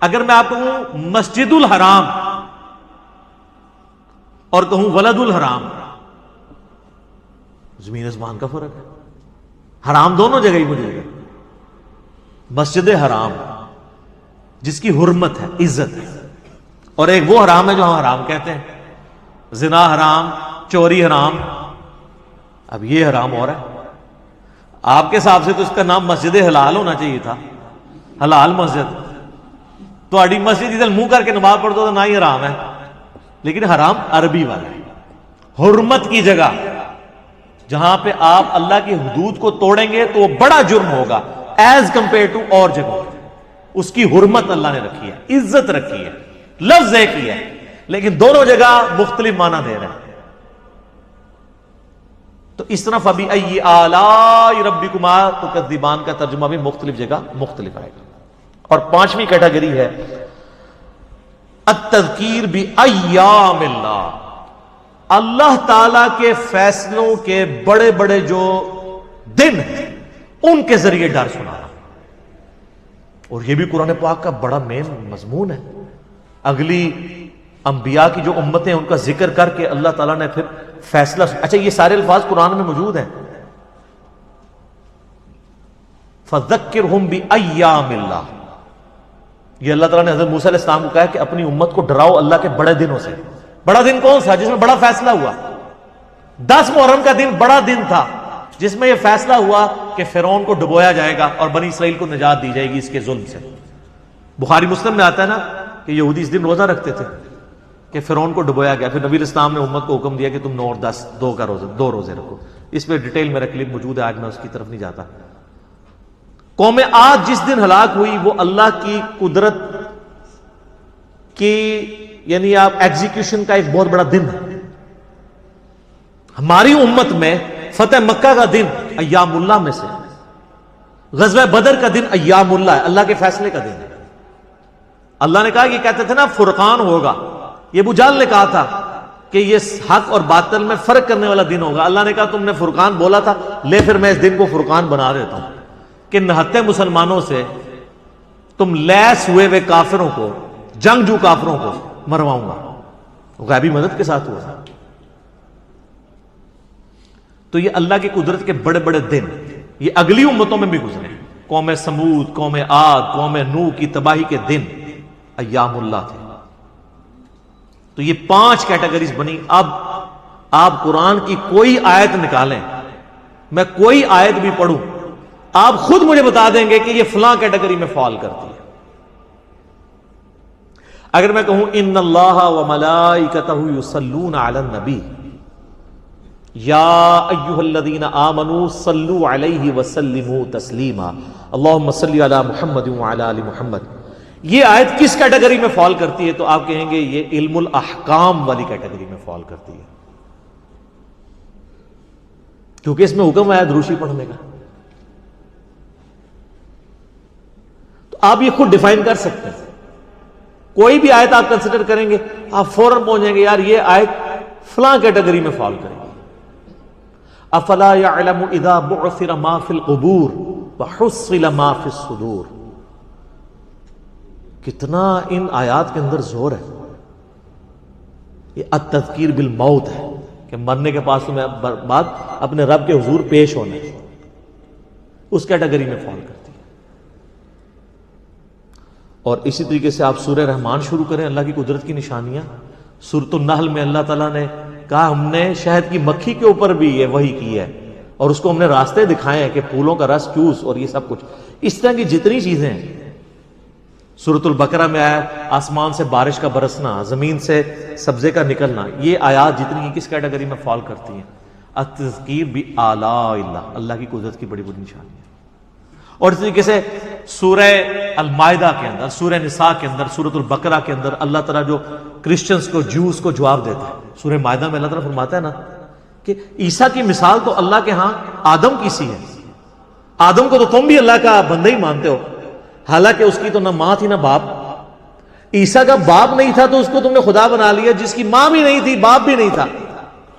اگر میں آپ کہوں مسجد الحرام اور کہوں ولد الحرام، زمین آسمان کا فرق ہے. حرام دونوں جگہ ہی مجھے گا. مسجد حرام جس کی حرمت ہے، عزت ہے، اور ایک وہ حرام ہے جو ہم حرام کہتے ہیں، زنا حرام، چوری حرام. اب یہ حرام اور ہے. آپ کے حساب سے تو اس کا نام مسجد حلال ہونا چاہیے تھا، حلال مسجد. تو اڈی مسجد ادھر منہ کر کے نماز پڑھ دو تو نہ ہی حرام ہے، لیکن حرام عربی والا ہے. حرمت کی جگہ جہاں پہ آپ اللہ کی حدود کو توڑیں گے تو وہ بڑا جرم ہوگا ایز کمپیئر ٹو اور جگہوں. اس کی حرمت اللہ نے رکھی ہے، عزت رکھی ہے. لفظ ایک ہی ہے لیکن دونوں جگہ مختلف معنی دے رہے ہیں. تو تو اس طرح فَبِأَيِّ آلَاءِ رَبِّكُمَا تُكَذِّبَانِ کا ترجمہ بھی مختلف جگہ مختلف آئے گا. اور پانچویں کیٹیگری ہے التذکیر بِأَيَّامِ اللَّهِ، اللہ تعالی کے فیصلوں کے بڑے بڑے جو دن ہیں ان کے ذریعے ڈر سنانا. اور یہ بھی قرآن پاک کا بڑا مین مضمون ہے. اگلی انبیاء کی جو امتیں ان کا ذکر کر کے اللہ تعالیٰ نے پھر فیصلہ. اچھا یہ سارے الفاظ قرآن میں موجود ہیں. فَذَكِّرْهُمْ بِأَيَّامِ اللَّهِ، یہ اللہ تعالیٰ نے حضرت موسیٰ علیہ السلام کو کہا کہ اپنی امت کو ڈراؤ اللہ کے بڑے دنوں سے. بڑا دن کون سا جس میں بڑا فیصلہ ہوا؟ 10 محرم کا دن بڑا دن تھا جس میں یہ فیصلہ ہوا کہ فرعون کو ڈبویا جائے گا اور بنی اسرائیل کو نجات دی جائے گی اس کے ظلم سے. بخاری مسلم میں آتا ہے نا کہ یہودی اس دن روزہ رکھتے تھے کہ فرعون کو ڈبویا گیا. پھر نبی علیہ السلام نے امت کو حکم دیا کہ تم 9 اور 10 دو روزے رکھو. اس پہ ڈیٹیل میرا کلپ موجود ہے، آج میں اس کی طرف نہیں جاتا. قوم عاد جس دن ہلاک ہوئی وہ اللہ کی قدرت کی یعنی آپ ایگزیکیوشن کا ایک بہت بڑا دن ہے. ہماری امت میں فتح مکہ کا دن ایام اللہ میں سے، غزوہ بدر کا دن ایام اللہ ہے، اللہ کے فیصلے کا دن ہے. اللہ نے کہا یہ کہتے تھے نا فرقان ہوگا، یہ ابو جہل نے کہا تھا کہ یہ حق اور باطل میں فرق کرنے والا دن ہوگا. اللہ نے کہا تم نے فرقان بولا تھا، لے پھر میں اس دن کو فرقان بنا دیتا ہوں کہ نہتے مسلمانوں سے تم لیس ہوئے ہوئے کافروں کو، جنگجو کافروں کو مرواؤں گا. غیبی مدد کے ساتھ ہوا. تو یہ اللہ کی قدرت کے بڑے بڑے دن یہ اگلی امتوں میں بھی گزرے. قوم سمود، قوم عاد، قوم نوح کی تباہی کے دن ایام اللہ تھے. تو یہ 5 کیٹیگریز بنی. اب آپ قرآن کی کوئی آیت نکالیں، میں کوئی آیت بھی پڑھوں، آپ خود مجھے بتا دیں گے کہ یہ فلاں کیٹیگری میں فال کرتی ہے. اگر میں کہوں ان اللہ وملائکتہ یصلون علی النبی یا ایھا الذین آمنوا صلوا علیہ وسلموا تسلیما اللہم صلی علی محمد وعلی آل محمد، یہ آیت کس کیٹیگری میں فال کرتی ہے؟ تو آپ کہیں گے یہ علم الاحکام والی کیٹیگری میں فال کرتی ہے، کیونکہ اس میں حکم ہے دروشی پڑھنے کا. تو آپ یہ خود ڈیفائن کر سکتے ہیں. کوئی بھی آیت آپ کنسیڈر کریں گے آپ فوراً پہنچ جائیں گے یار یہ آیت فلاں کیٹیگری میں فال کرے گی. افلا يعلم اذا بعثر ما في القبور وحصل ما في الصدور. کتنا ان آیات کے اندر زور ہے. یہ التذکیر بالموت ہے کہ مرنے کے پاس تمہیں بعد اپنے رب کے حضور پیش ہونا ہے، اس کیٹیگری میں فال کرتی ہے. اور اسی طریقے سے آپ سورہ رحمان شروع کریں، اللہ کی قدرت کی نشانیاں. سورۃ النحل میں اللہ تعالیٰ نے کہا ہم نے شہد کی مکھی کے اوپر بھی یہ وحی کی ہے اور اس کو ہم نے راستے دکھائے ہیں کہ پھولوں کا رس چوس اور یہ سب کچھ. اس طرح کی جتنی چیزیں ہیں. سورۃ البقرہ میں آیا آسمان سے بارش کا برسنا، زمین سے سبزے کا نکلنا. یہ آیات جتنی ہیں کس کیٹیگری میں فال کرتی ہیں؟ التذکیر بآلاء اللہ، اللہ کی قدرت کی بڑی بڑی نشانی ہے. اور اس طریقے سے سورہ المائدہ کے اندر، سورہ نساء کے اندر، سورۃ البقرہ کے اندر اللہ تعالیٰ جو کرسچنز کو، جوز کو جواب دیتا ہے. سورہ مائدہ میں اللہ تعالیٰ فرماتا ہے نا کہ عیسیٰ کی مثال تو اللہ کے ہاں آدم کی سی ہے. آدم کو تو تم بھی اللہ کا بندہ ہی مانتے ہو، حالانکہ اس کی تو نہ ماں تھی نہ باپ. عیسیٰ کا باپ نہیں تھا تو اس کو تم نے خدا بنا لیا. جس کی ماں بھی نہیں تھی باپ بھی نہیں تھا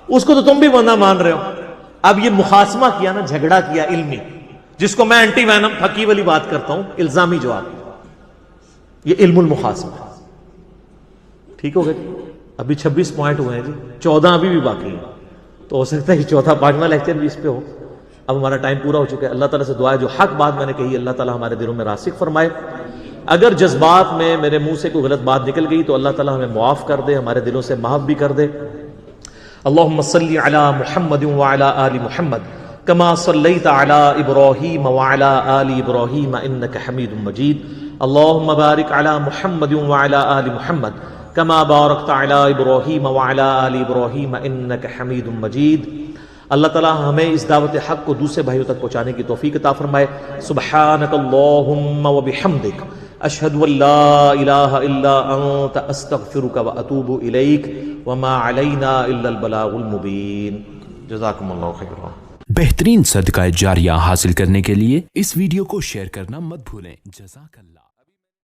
اس کو تو تم بھی بندہ مان رہے ہو. اب یہ مخاصمہ کیا نا، جھگڑا کیا علمی، جس کو میں اینٹی وینم پھکی والی بات کرتا ہوں، الزامی جواب. یہ علم المخاصمہ. ٹھیک ہو گیا جی؟ ابھی 26 پوائنٹ ہوئے ہیں جی، 14 ابھی بھی باقی ہیں. تو ہو سکتا ہے کہ چوتھا 5واں لیکچر بھی اس پہ ہو. اب ہمارا ٹائم پورا ہو چکا ہے. اللہ تعالیٰ سے دعا ہے جو حق بات میں نے کہی اللہ تعالیٰ ہمارے دلوں میں راسخ فرمائے. اگر جذبات میں میرے منہ سے کوئی غلط بات نکل گئی تو اللہ تعالیٰ ہمیں معاف کر دے، ہمارے دلوں سے معاف بھی کر دے. اللہم صلی علی محمد وعلی آل محمد کما صلیت علی ابراہیم وعلی آل ابراہیم انک حمید مجید. اللہم بارک علی محمد وعلی آل محمد کما بارکت علی ابراہیم وعلی آل ابراہیم انک حمید مجید. اللہ تعالیٰ ہمیں اس دعوت حق کو دوسرے بھائیوں تک پہنچانے کی توفیق عطا فرمائے. سبحانک اللہم وبحمدک اشہد ان لا الہ الا انت استغفرک واتوب الیک وما علینا الا البلاغ المبین. جزاکم اللہ خیر.
بہترین صدقہ جاریہ حاصل کرنے کے لیے اس ویڈیو کو شیئر کرنا مت بھولیں. جزاک اللہ.